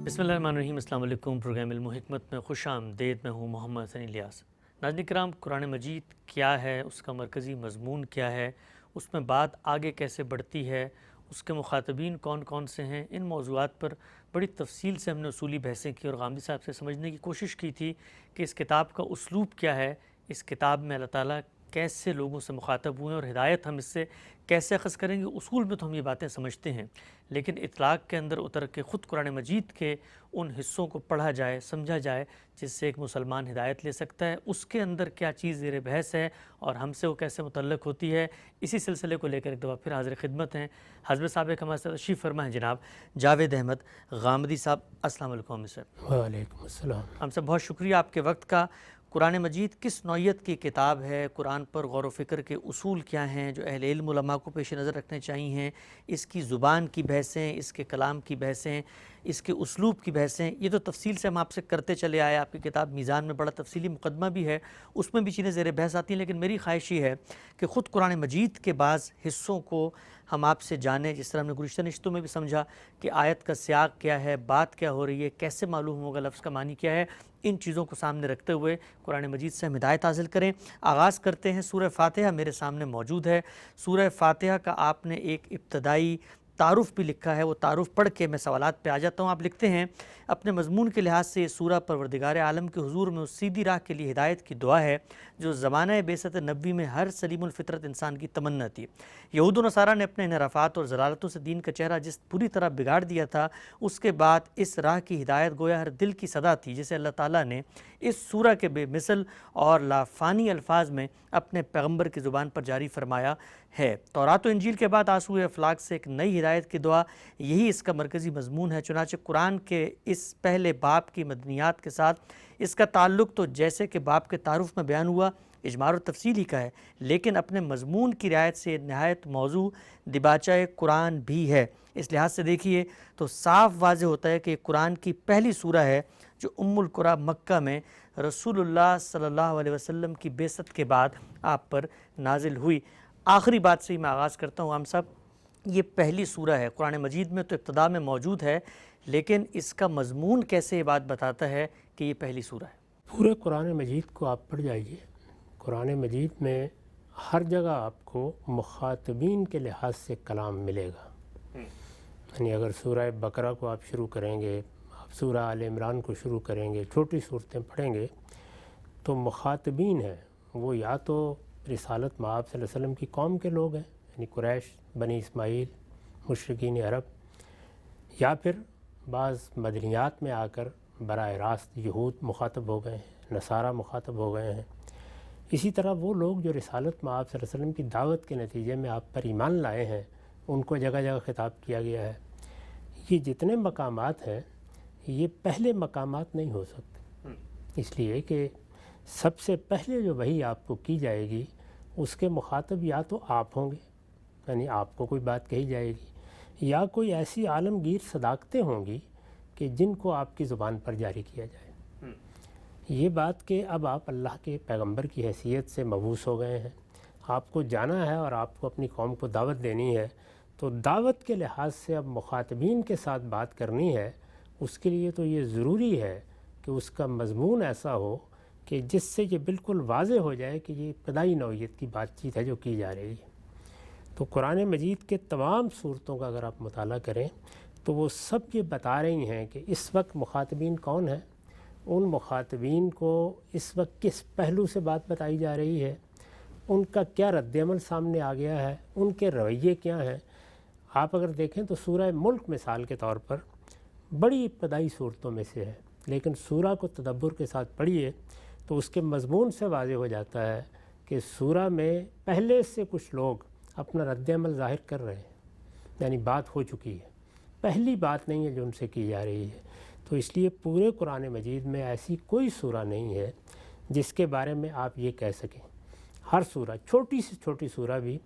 بسم اللہ الرحمن الرحیم۔ السلام علیکم۔ پروگرام علم و حکمت میں خوش آمدید۔ میں ہوں محمد حسن الیاس۔ ناظرین کرام، قرآن مجید کیا ہے، اس کا مرکزی مضمون کیا ہے، اس میں بات آگے کیسے بڑھتی ہے، اس کے مخاطبین کون کون سے ہیں، ان موضوعات پر بڑی تفصیل سے ہم نے اصولی بحثیں کی اور غامدی صاحب سے سمجھنے کی کوشش کی تھی کہ اس کتاب کا اسلوب کیا ہے، اس کتاب میں اللہ تعالیٰ کیسے لوگوں سے مخاطب ہوئے اور ہدایت ہم اس سے کیسے اخذ کریں گے۔ اصول میں تو ہم یہ باتیں سمجھتے ہیں، لیکن اطلاق کے اندر اتر کے خود قرآن مجید کے ان حصوں کو پڑھا جائے، سمجھا جائے جس سے ایک مسلمان ہدایت لے سکتا ہے، اس کے اندر کیا چیز زیر بحث ہے اور ہم سے وہ کیسے متعلق ہوتی ہے، اسی سلسلے کو لے کر ایک دفعہ پھر حاضر خدمت ہیں حضرت صاحب ہمارے ساتھ تشریف فرما ہیں جناب جاوید احمد غامدی صاحب۔ السلام علیکم سر۔ وعلیکم السلام۔ ہم سے بہت شکریہ آپ کے وقت کا۔ قرآن مجید کس نوعیت کی کتاب ہے؟ قرآن پر غور و فکر کے اصول کیا ہیں جو اہل علم علماء کو پیش نظر رکھنے چاہیے؟ اس کی زبان کی بحثیں، اس کے کلام کی بحثیں، اس کے اسلوب کی بحثیں، یہ تو تفصیل سے ہم آپ سے کرتے چلے آئے۔ آپ کی کتاب میزان میں بڑا تفصیلی مقدمہ بھی ہے، اس میں بھی چیزیں زیر بحث آتی ہیں، لیکن میری خواہش یہ ہے کہ خود قرآن مجید کے بعض حصوں کو ہم آپ سے جانیں، جس طرح ہم نے گزشتہ نشستوں میں بھی سمجھا کہ آیت کا سیاق کیا ہے، بات کیا ہو رہی ہے، کیسے معلوم ہوگا لفظ کا معنی کیا ہے، ان چیزوں کو سامنے رکھتے ہوئے قرآن مجید سے ہم ہدایت حاصل کریں۔ آغاز کرتے ہیں۔ سورہ فاتحہ میرے سامنے موجود ہے۔ سورہ فاتحہ کا آپ نے ایک ابتدائی تعارف بھی لکھا ہے، وہ تعارف پڑھ کے میں سوالات پہ آ جاتا ہوں۔ آپ لکھتے ہیں اپنے مضمون کے لحاظ سے یہ سورہ پروردگار عالم کے حضور میں اس سیدھی راہ کے لیے ہدایت کی دعا ہے جو زمانہ بعثت نبوی میں ہر سلیم الفطرت انسان کی تمنا تھی۔ یہود و نصارہ نے اپنے انحرافات اور ضلالتوں سے دین کا چہرہ جس پوری طرح بگاڑ دیا تھا، اس کے بعد اس راہ کی ہدایت گویا ہر دل کی صدا تھی، جسے اللہ تعالیٰ نے اس سورہ کے بے مثل اور لافانی الفاظ میں اپنے پیغمبر کی زبان پر جاری فرمایا ہے۔ تورات و انجیل کے بعد آسوئے افلاک سے ایک نئی ہدایت کی دعا، یہی اس کا مرکزی مضمون ہے۔ چنانچہ قرآن کے اس پہلے باب کی مدنیات کے ساتھ اس کا تعلق تو جیسے کہ باب کے تعارف میں بیان ہوا اجمال و تفصیل ہی کا ہے، لیکن اپنے مضمون کی رعایت سے نہایت موضوع دباچہ قرآن بھی ہے۔ اس لحاظ سے دیکھیے تو صاف واضح ہوتا ہے کہ قرآن کی پہلی سورہ ہے جو ام القریٰ مکہ میں رسول اللہ صلی اللہ علیہ وسلم کی بعثت کے بعد آپ پر نازل ہوئی۔ آخری بات سے ہی میں آغاز کرتا ہوں عام صاحب، یہ پہلی سورہ ہے قرآن مجید میں تو ابتدا میں موجود ہے، لیکن اس کا مضمون کیسے یہ بات بتاتا ہے کہ یہ پہلی سورہ ہے؟ پورے قرآن مجید کو آپ پڑھ جائیے، قرآن مجید میں ہر جگہ آپ کو مخاطبین کے لحاظ سے کلام ملے گا۔ یعنی اگر سورہ بقرہ کو آپ شروع کریں گے، آپ سورہ آل عمران کو شروع کریں گے، چھوٹی صورتیں پڑھیں گے تو مخاطبین ہیں وہ یا تو رسالت مآب صلی اللہ علیہ وسلم کی قوم کے لوگ ہیں، یعنی قریش، بنی اسماعیل، مشرکین عرب، یا پھر بعض مدنیات میں آ کر براہ راست یہود مخاطب ہو گئے ہیں، نصارہ مخاطب ہو گئے ہیں۔ اسی طرح وہ لوگ جو رسالت مآب صلی اللہ علیہ وسلم کی دعوت کے نتیجے میں آپ پر ایمان لائے ہیں، ان کو جگہ جگہ خطاب کیا گیا ہے۔ یہ جتنے مقامات ہیں یہ پہلے مقامات نہیں ہو سکتے، اس لیے کہ سب سے پہلے جو وحی آپ کو کی جائے گی اس کے مخاطب یا تو آپ ہوں گے، یعنی آپ کو کوئی بات کہی جائے گی، یا کوئی ایسی عالمگیر صداقتیں ہوں گی کہ جن کو آپ کی زبان پر جاری کیا جائے۔ یہ بات کہ اب آپ اللہ کے پیغمبر کی حیثیت سے مبعوث ہو گئے ہیں، آپ کو جانا ہے اور آپ کو اپنی قوم کو دعوت دینی ہے، تو دعوت کے لحاظ سے اب مخاطبین کے ساتھ بات کرنی ہے، اس کے لیے تو یہ ضروری ہے کہ اس کا مضمون ایسا ہو کہ جس سے یہ بالکل واضح ہو جائے کہ یہ ابتدائی نوعیت کی بات چیت ہے جو کی جا رہی ہے۔ تو قرآن مجید کے تمام صورتوں کا اگر آپ مطالعہ کریں تو وہ سب یہ بتا رہی ہیں کہ اس وقت مخاطبین کون ہیں، ان مخاطبین کو اس وقت کس پہلو سے بات بتائی جا رہی ہے، ان کا کیا رد عمل سامنے آ گیا ہے، ان کے رویے کیا ہیں۔ آپ اگر دیکھیں تو سورہ ملک مثال کے طور پر بڑی ابتدائی صورتوں میں سے ہے، لیکن سورہ کو تدبر کے ساتھ پڑھیے تو اس کے مضمون سے واضح ہو جاتا ہے کہ سورہ میں پہلے سے کچھ لوگ اپنا رد عمل ظاہر کر رہے ہیں، یعنی بات ہو چکی ہے، پہلی بات نہیں ہے جو ان سے کی جا رہی ہے۔ تو اس لیے پورے قرآن مجید میں ایسی کوئی سورہ نہیں ہے جس کے بارے میں آپ یہ کہہ سکیں۔ ہر سورہ، چھوٹی سے چھوٹی سورہ بھی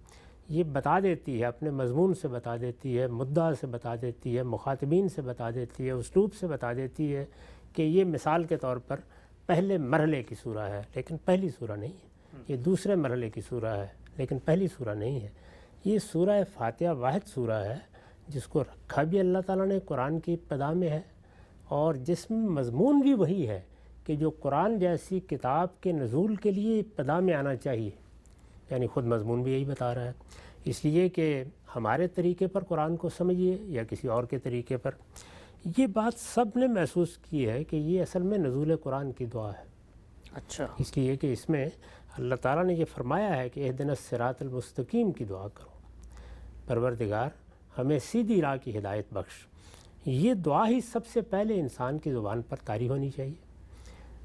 یہ بتا دیتی ہے، اپنے مضمون سے بتا دیتی ہے، مدعا سے بتا دیتی ہے، مخاطبین سے بتا دیتی ہے، اسلوب سے بتا دیتی ہے کہ یہ مثال کے طور پر پہلے مرحلے کی سورہ ہے لیکن پہلی سورہ نہیں ہے، یہ دوسرے مرحلے کی سورہ ہے لیکن پہلی سورہ نہیں ہے۔ یہ سورہ فاتحہ واحد سورہ ہے جس کو رکھا بھی اللہ تعالیٰ نے قرآن کی ابتدا میں ہے اور جس میں مضمون بھی وہی ہے کہ جو قرآن جیسی کتاب کے نزول کے لیے ابتدا میں آنا چاہیے، یعنی خود مضمون بھی یہی بتا رہا ہے، اس لیے کہ ہمارے طریقے پر قرآن کو سمجھیے یا کسی اور کے طریقے پر۔ یہ بات سب نے محسوس کی ہے کہ یہ اصل میں نزول قرآن کی دعا ہے۔ اچھا، اس لیے کہ اس میں اللہ تعالیٰ نے یہ فرمایا ہے کہ اہدنا الصراط المستقیم کی دعا کرو، پروردگار ہمیں سیدھی راہ کی ہدایت بخش۔ یہ دعا ہی سب سے پہلے انسان کی زبان پر طاری ہونی چاہیے،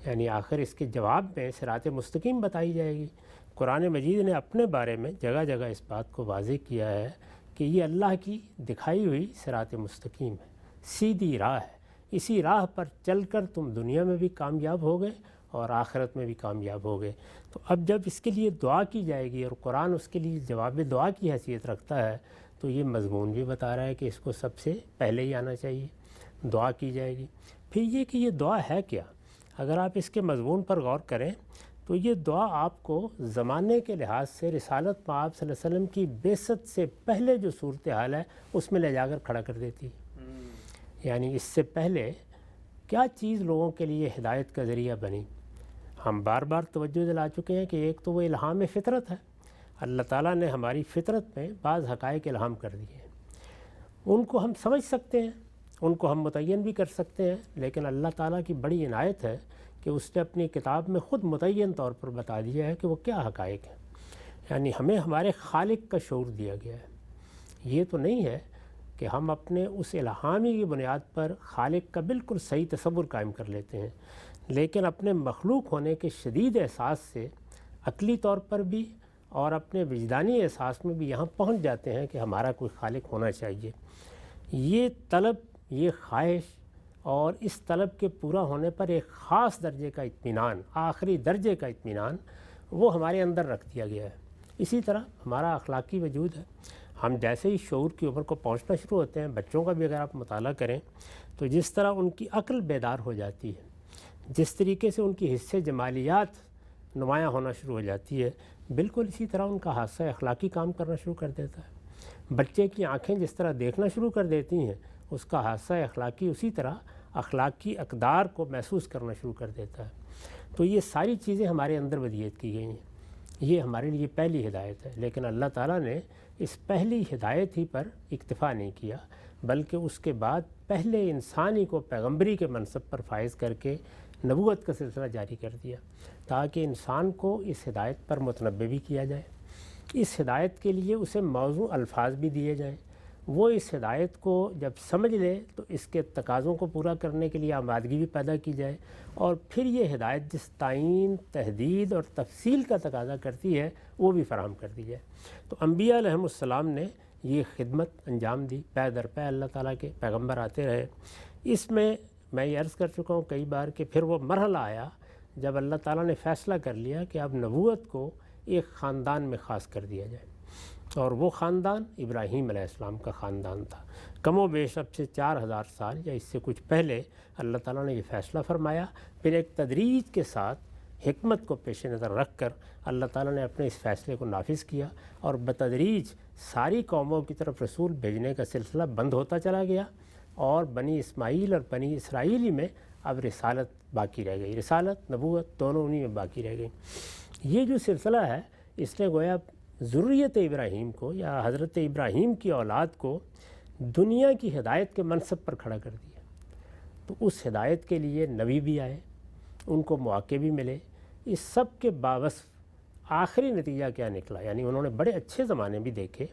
یعنی آخر اس کے جواب میں صراط مستقیم بتائی جائے گی۔ قرآن مجید نے اپنے بارے میں جگہ جگہ اس بات کو واضح کیا ہے کہ یہ اللہ کی دکھائی ہوئی صراط مستقیم ہے، سیدھی راہ ہے، اسی راہ پر چل کر تم دنیا میں بھی کامیاب ہوگے اور آخرت میں بھی کامیاب ہوگے۔ تو اب جب اس کے لیے دعا کی جائے گی اور قرآن اس کے لیے جواب دعا کی حیثیت رکھتا ہے، تو یہ مضمون بھی بتا رہا ہے کہ اس کو سب سے پہلے ہی آنا چاہیے، دعا کی جائے گی۔ پھر یہ کہ یہ دعا ہے کیا، اگر آپ اس کے مضمون پر غور کریں تو یہ دعا آپ کو زمانے کے لحاظ سے رسالت میں آپ صلی اللہ علیہ وسلم کی بعثت سے پہلے جو صورتحال ہے اس میں لے جا کر کھڑا کر دیتی ہے۔ یعنی اس سے پہلے کیا چیز لوگوں کے لیے ہدایت کا ذریعہ بنی؟ ہم بار بار توجہ دلا چکے ہیں کہ ایک تو وہ الہام فطرت ہے، اللہ تعالیٰ نے ہماری فطرت میں بعض حقائق الہام کر دیے ہیں، ان کو ہم سمجھ سکتے ہیں، ان کو ہم متعین بھی کر سکتے ہیں، لیکن اللہ تعالیٰ کی بڑی عنایت ہے کہ اس نے اپنی کتاب میں خود متعین طور پر بتا دیا ہے کہ وہ کیا حقائق ہیں۔ یعنی ہمیں ہمارے خالق کا شعور دیا گیا ہے۔ یہ تو نہیں ہے کہ ہم اپنے اس الہامی کی بنیاد پر خالق کا بالکل صحیح تصور قائم کر لیتے ہیں، لیکن اپنے مخلوق ہونے کے شدید احساس سے عقلی طور پر بھی اور اپنے وجدانی احساس میں بھی یہاں پہنچ جاتے ہیں کہ ہمارا کوئی خالق ہونا چاہیے۔ یہ طلب، یہ خواہش اور اس طلب کے پورا ہونے پر ایک خاص درجے کا اطمینان، آخری درجے کا اطمینان، وہ ہمارے اندر رکھ دیا گیا ہے۔ اسی طرح ہمارا اخلاقی وجود ہے، ہم جیسے ہی شعور کی عمر کو پہنچنا شروع ہوتے ہیں، بچوں کا بھی اگر آپ مطالعہ کریں تو جس طرح ان کی عقل بیدار ہو جاتی ہے، جس طریقے سے ان کی حص جمالیات نمایاں ہونا شروع ہو جاتی ہے، بالکل اسی طرح ان کا حادثہ اخلاقی کام کرنا شروع کر دیتا ہے۔ بچے کی آنکھیں جس طرح دیکھنا شروع کر دیتی ہیں، اس کا حادثہ اخلاقی اسی طرح اخلاقی اقدار کو محسوس کرنا شروع کر دیتا ہے۔ تو یہ ساری چیزیں ہمارے اندر ودیت کی گئی ہیں، یہ ہمارے لیے پہلی ہدایت ہے، لیکن اللہ تعالیٰ نے اس پہلی ہدایت ہی پر اکتفا نہیں کیا، بلکہ اس کے بعد پہلے انسانی کو پیغمبری کے منصب پر فائز کر کے نبوت کا سلسلہ جاری کر دیا، تاکہ انسان کو اس ہدایت پر متنبع بھی کیا جائے، اس ہدایت کے لیے اسے موزوں الفاظ بھی دیے جائیں، وہ اس ہدایت کو جب سمجھ لے تو اس کے تقاضوں کو پورا کرنے کے لیے آمادگی بھی پیدا کی جائے، اور پھر یہ ہدایت جس تعین، تحدید اور تفصیل کا تقاضا کرتی ہے وہ بھی فراہم کر دی جائے۔ تو انبیاء علیہم السلام نے یہ خدمت انجام دی، پے در پے اللہ تعالیٰ کے پیغمبر آتے رہے۔ اس میں یہ عرض کر چکا ہوں کئی بار کہ پھر وہ مرحلہ آیا جب اللہ تعالیٰ نے فیصلہ کر لیا کہ اب نبوت کو ایک خاندان میں خاص کر دیا جائے، اور وہ خاندان ابراہیم علیہ السلام کا خاندان تھا۔ کم و بیش اب سے 4000 سال یا اس سے کچھ پہلے اللہ تعالیٰ نے یہ فیصلہ فرمایا، پھر ایک تدریج کے ساتھ حکمت کو پیش نظر رکھ کر اللہ تعالیٰ نے اپنے اس فیصلے کو نافذ کیا، اور بتدریج ساری قوموں کی طرف رسول بھیجنے کا سلسلہ بند ہوتا چلا گیا، اور بنی اسماعیل اور بنی اسرائیلی میں اب رسالت باقی رہ گئی، رسالت نبوت دونوں انہی میں باقی رہ گئی۔ یہ جو سلسلہ ہے اس نے گویا ذریت ابراہیم کو یا حضرت ابراہیم کی اولاد کو دنیا کی ہدایت کے منصب پر کھڑا کر دیا۔ تو اس ہدایت کے لیے نبی بھی آئے، ان کو مواقع بھی ملے، اس سب کے باوصف آخری نتیجہ کیا نکلا؟ یعنی انہوں نے بڑے اچھے زمانے بھی دیکھے،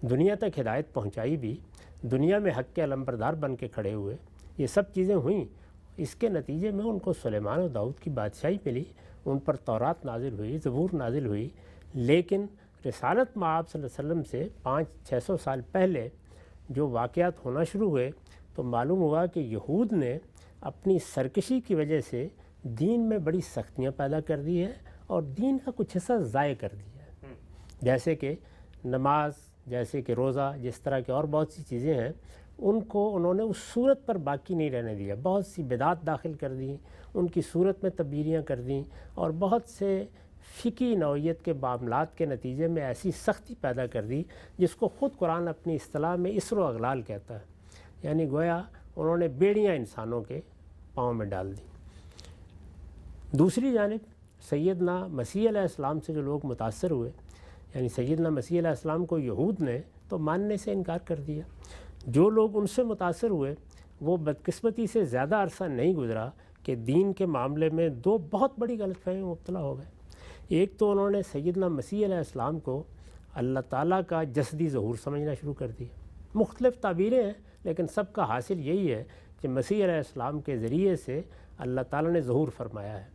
دنیا تک ہدایت پہنچائی بھی، دنیا میں حق کے علمبردار بن کے کھڑے ہوئے، یہ سب چیزیں ہوئیں۔ اس کے نتیجے میں ان کو سلیمان و داؤد کی بادشاہی ملی، ان پر تورات نازل ہوئی، زبور نازل ہوئی، لیکن رسالت میں آپ صلی اللہ علیہ وسلم سے 500-600 سال پہلے جو واقعات ہونا شروع ہوئے تو معلوم ہوا کہ یہود نے اپنی سرکشی کی وجہ سے دین میں بڑی سختیاں پیدا کر دی ہے، اور دین کا کچھ حصہ ضائع کر دیا ہے، جیسے کہ نماز، جیسے کہ روزہ، جس طرح کے اور بہت سی چیزیں ہیں، ان کو انہوں نے اس صورت پر باقی نہیں رہنے دیا، بہت سی بدعات داخل کر دیں، ان کی صورت میں تبدیلیاں کر دیں، اور بہت سے فقہی نوعیت کے معاملات کے نتیجے میں ایسی سختی پیدا کر دی جس کو خود قرآن اپنی اصطلاح میں اسر و اغلال کہتا ہے۔ یعنی گویا انہوں نے بیڑیاں انسانوں کے پاؤں میں ڈال دی۔ دوسری جانب سیدنا مسیح علیہ السلام سے جو لوگ متاثر ہوئے، یعنی سیدنا مسیح علیہ السلام کو یہود نے تو ماننے سے انکار کر دیا، جو لوگ ان سے متاثر ہوئے وہ بدقسمتی سے زیادہ عرصہ نہیں گزرا کہ دین کے معاملے میں دو بہت بڑی غلط فہمی میں مبتلا ہو گئے۔ ایک تو انہوں نے سیدنا مسیح علیہ السلام کو اللہ تعالیٰ کا جسدی ظہور سمجھنا شروع کر دیا۔ مختلف تعبیریں ہیں لیکن سب کا حاصل یہی ہے کہ مسیح علیہ السلام کے ذریعے سے اللہ تعالیٰ نے ظہور فرمایا ہے۔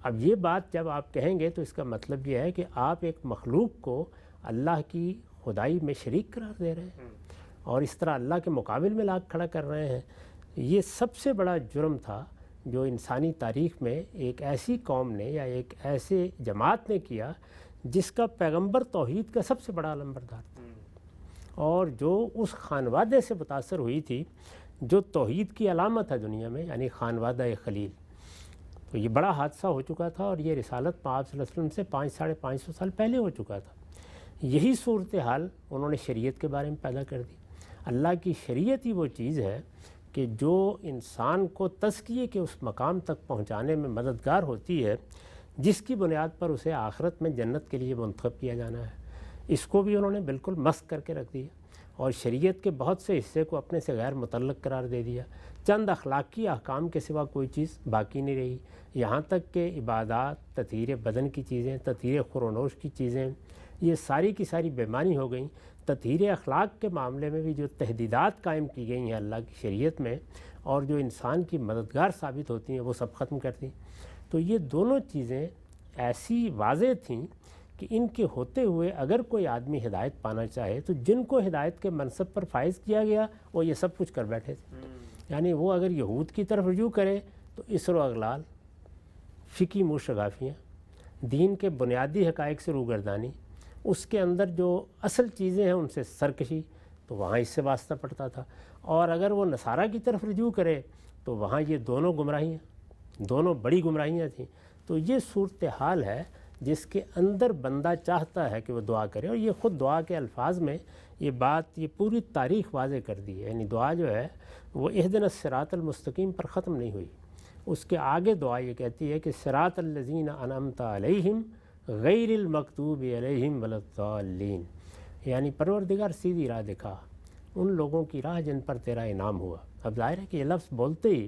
اب یہ بات جب آپ کہیں گے تو اس کا مطلب یہ ہے کہ آپ ایک مخلوق کو اللہ کی خدائی میں شریک قرار دے رہے ہیں اور اس طرح اللہ کے مقابل میں لا کھڑا کر رہے ہیں۔ یہ سب سے بڑا جرم تھا جو انسانی تاریخ میں ایک ایسی قوم نے یا ایک ایسے جماعت نے کیا جس کا پیغمبر توحید کا سب سے بڑا علمبردار تھا اور جو اس خانوادے سے متاثر ہوئی تھی جو توحید کی علامت ہے دنیا میں، یعنی خانوادہ خلیل۔ تو یہ بڑا حادثہ ہو چکا تھا اور یہ رسالت آپ صلی اللہ علیہ وسلم سے 500-550 سال پہلے ہو چکا تھا۔ یہی صورتحال انہوں نے شریعت کے بارے میں پیدا کر دی۔ اللہ کی شریعت ہی وہ چیز ہے کہ جو انسان کو تزکیے کے اس مقام تک پہنچانے میں مددگار ہوتی ہے جس کی بنیاد پر اسے آخرت میں جنت کے لیے منتخب کیا جانا ہے۔ اس کو بھی انہوں نے بالکل مسخ کر کے رکھ دیا اور شریعت کے بہت سے حصے کو اپنے سے غیر متعلق قرار دے دیا۔ چند اخلاقی احکام کے سوا کوئی چیز باقی نہیں رہی، یہاں تک کہ عبادات، تطہیر بدن کی چیزیں، تطہیر خورونوش کی چیزیں، یہ ساری کی ساری بیمانی ہو گئیں۔ تطہیر اخلاق کے معاملے میں بھی جو تحدیدات قائم کی گئی ہیں اللہ کی شریعت میں اور جو انسان کی مددگار ثابت ہوتی ہیں وہ سب ختم کر دیں۔ تو یہ دونوں چیزیں ایسی واضح تھیں کہ ان کے ہوتے ہوئے اگر کوئی آدمی ہدایت پانا چاہے تو جن کو ہدایت کے منصب پر فائز کیا گیا وہ یہ سب کچھ کر بیٹھے تھے۔ یعنی وہ اگر یہود کی طرف رجوع کرے تو اسر و اغلال، فقہی مشغافیاں، دین کے بنیادی حقائق سے روگردانی، اس کے اندر جو اصل چیزیں ہیں ان سے سرکشی، تو وہاں اس سے واسطہ پڑتا تھا۔ اور اگر وہ نصارہ کی طرف رجوع کرے تو وہاں یہ دونوں گمراہیاں، دونوں بڑی گمراہیاں تھیں۔ تو یہ صورتحال ہے جس کے اندر بندہ چاہتا ہے کہ وہ دعا کرے، اور یہ خود دعا کے الفاظ میں یہ بات، یہ پوری تاریخ واضح کر دی ہے۔ یعنی دعا جو ہے وہ اہدنا الصراط المستقیم پر ختم نہیں ہوئی، اس کے آگے دعا یہ کہتی ہے کہ صراط الذین انعمت علیہم غیر المغضوب علیہم ولا الضالین، یعنی پروردگار سیدھی راہ دکھا ان لوگوں کی راہ جن پر تیرا انعام ہوا۔ اب ظاہر ہے کہ یہ لفظ بولتے ہی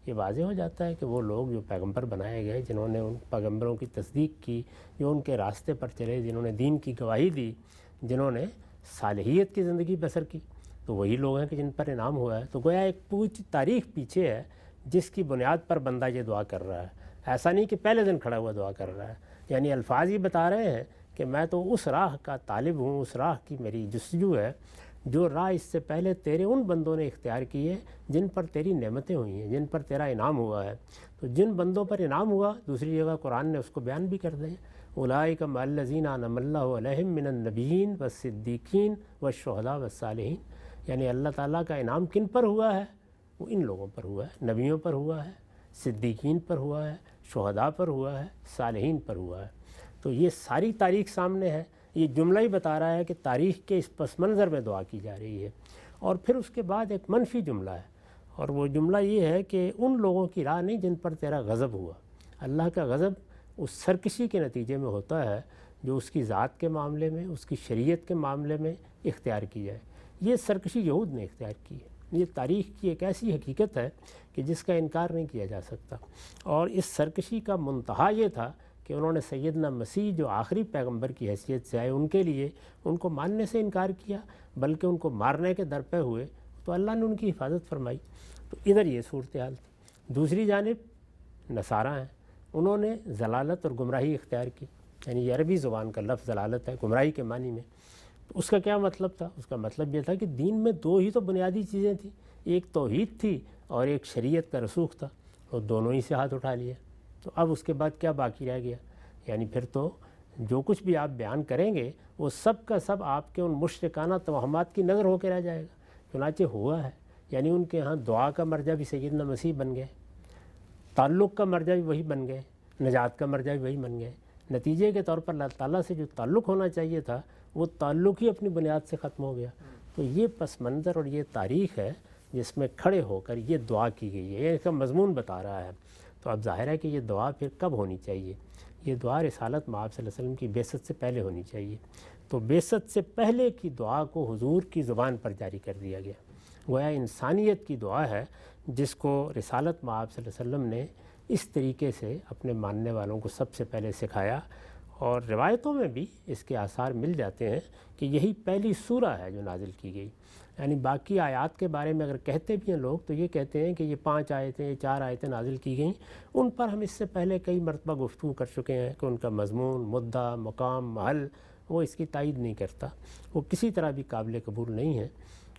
یہ واضح ہو جاتا ہے کہ وہ لوگ جو پیغمبر بنائے گئے، جنہوں نے ان پیغمبروں کی تصدیق کی، جو ان کے راستے پر چلے، جنہوں نے دین کی گواہی دی، جنہوں نے صالحیت کی زندگی بسر کی، تو وہی لوگ ہیں کہ جن پر انعام ہوا ہے۔ تو گویا ایک پوری تاریخ پیچھے ہے جس کی بنیاد پر بندہ یہ دعا کر رہا ہے۔ ایسا نہیں کہ پہلے دن کھڑا ہوا دعا کر رہا ہے، یعنی الفاظ ہی بتا رہے ہیں کہ میں تو اس راہ کا طالب ہوں، اس راہ کی میری جستجو ہے جو راہ اس سے پہلے تیرے ان بندوں نے اختیار کی ہے جن پر تیری نعمتیں ہوئی ہیں، جن پر تیرا انعام ہوا ہے۔ تو جن بندوں پر انعام ہوا دوسری جگہ قرآن نے اس کو بیان بھی کر دیں، اولئک مع الذین انعم اللہ علیہم من النبیین والصدیقین والشہداء والصالحین، یعنی اللہ تعالیٰ کا انعام کن پر ہوا ہے؟ وہ ان لوگوں پر ہوا ہے، نبیوں پر ہوا ہے، صدیقین پر ہوا ہے، شہداء پر ہوا ہے، صالحین پر ہوا ہے۔ تو یہ ساری تاریخ سامنے ہے، یہ جملہ ہی بتا رہا ہے کہ تاریخ کے اس پس منظر میں دعا کی جا رہی ہے۔ اور پھر اس کے بعد ایک منفی جملہ ہے، اور وہ جملہ یہ ہے کہ ان لوگوں کی راہ نہیں جن پر تیرا غضب ہوا۔ اللہ کا غضب اس سرکشی کے نتیجے میں ہوتا ہے جو اس کی ذات کے معاملے میں، اس کی شریعت کے معاملے میں اختیار کی جائے۔ یہ سرکشی یہود نے اختیار کی ہے۔ یہ تاریخ کی ایک ایسی حقیقت ہے کہ جس کا انکار نہیں کیا جا سکتا، اور اس سرکشی کا منتہا یہ تھا کہ انہوں نے سیدنا مسیح جو آخری پیغمبر کی حیثیت سے آئے ان کے لیے ان کو ماننے سے انکار کیا، بلکہ ان کو مارنے کے درپے ہوئے، تو اللہ نے ان کی حفاظت فرمائی۔ تو ادھر یہ صورتحال تھی۔ دوسری جانب نصارہ ہیں، انہوں نے ضلالت اور گمراہی اختیار کی، یعنی یہ عربی زبان کا لفظ ضلالت ہے گمراہی کے معنی میں۔ تو اس کا کیا مطلب تھا؟ اس کا مطلب یہ تھا کہ دین میں دو ہی تو بنیادی چیزیں تھیں، ایک توحید تھی اور ایک شریعت کا رسوخ تھا، اور دونوں ہی سے ہاتھ اٹھا لیا۔ تو اب اس کے بعد کیا باقی رہ گیا؟ یعنی پھر تو جو کچھ بھی آپ بیان کریں گے وہ سب کا سب آپ کے ان مشرکانہ توہمات کی نظر ہو کے رہ جائے گا۔ چنانچہ ہوا ہے، یعنی ان کے ہاں دعا کا مرجع بھی سیدنا مسیح بن گئے، تعلق کا مرجع بھی وہی بن گئے، نجات کا مرجع بھی وہی بن گئے۔ نتیجے کے طور پر اللہ تعالیٰ سے جو تعلق ہونا چاہیے تھا وہ تعلق ہی اپنی بنیاد سے ختم ہو گیا۔ تو یہ پس منظر اور یہ تاریخ ہے جس میں کھڑے ہو کر یہ دعا کی گئی ہے، یہ اس کا مضمون بتا رہا ہے۔ تو اب ظاہر ہے کہ یہ دعا پھر کب ہونی چاہیے؟ یہ دعا رسالت مآب صلی اللہ علیہ وسلم کی بعثت سے پہلے ہونی چاہیے۔ تو بعثت سے پہلے کی دعا کو حضور کی زبان پر جاری کر دیا گیا، گویا انسانیت کی دعا ہے جس کو رسالت مآب صلی اللہ علیہ وسلم نے اس طریقے سے اپنے ماننے والوں کو سب سے پہلے سکھایا۔ اور روایتوں میں بھی اس کے آثار مل جاتے ہیں کہ یہی پہلی سورہ ہے جو نازل کی گئی۔ یعنی باقی آیات کے بارے میں اگر کہتے بھی ہیں لوگ تو یہ کہتے ہیں کہ یہ 5 آیتیں 4 آیتیں نازل کی گئیں، ان پر ہم اس سے پہلے کئی مرتبہ گفتگو کر چکے ہیں کہ ان کا مضمون، مدعا، مقام، محل وہ اس کی تائید نہیں کرتا، وہ کسی طرح بھی قابل قبول نہیں ہے۔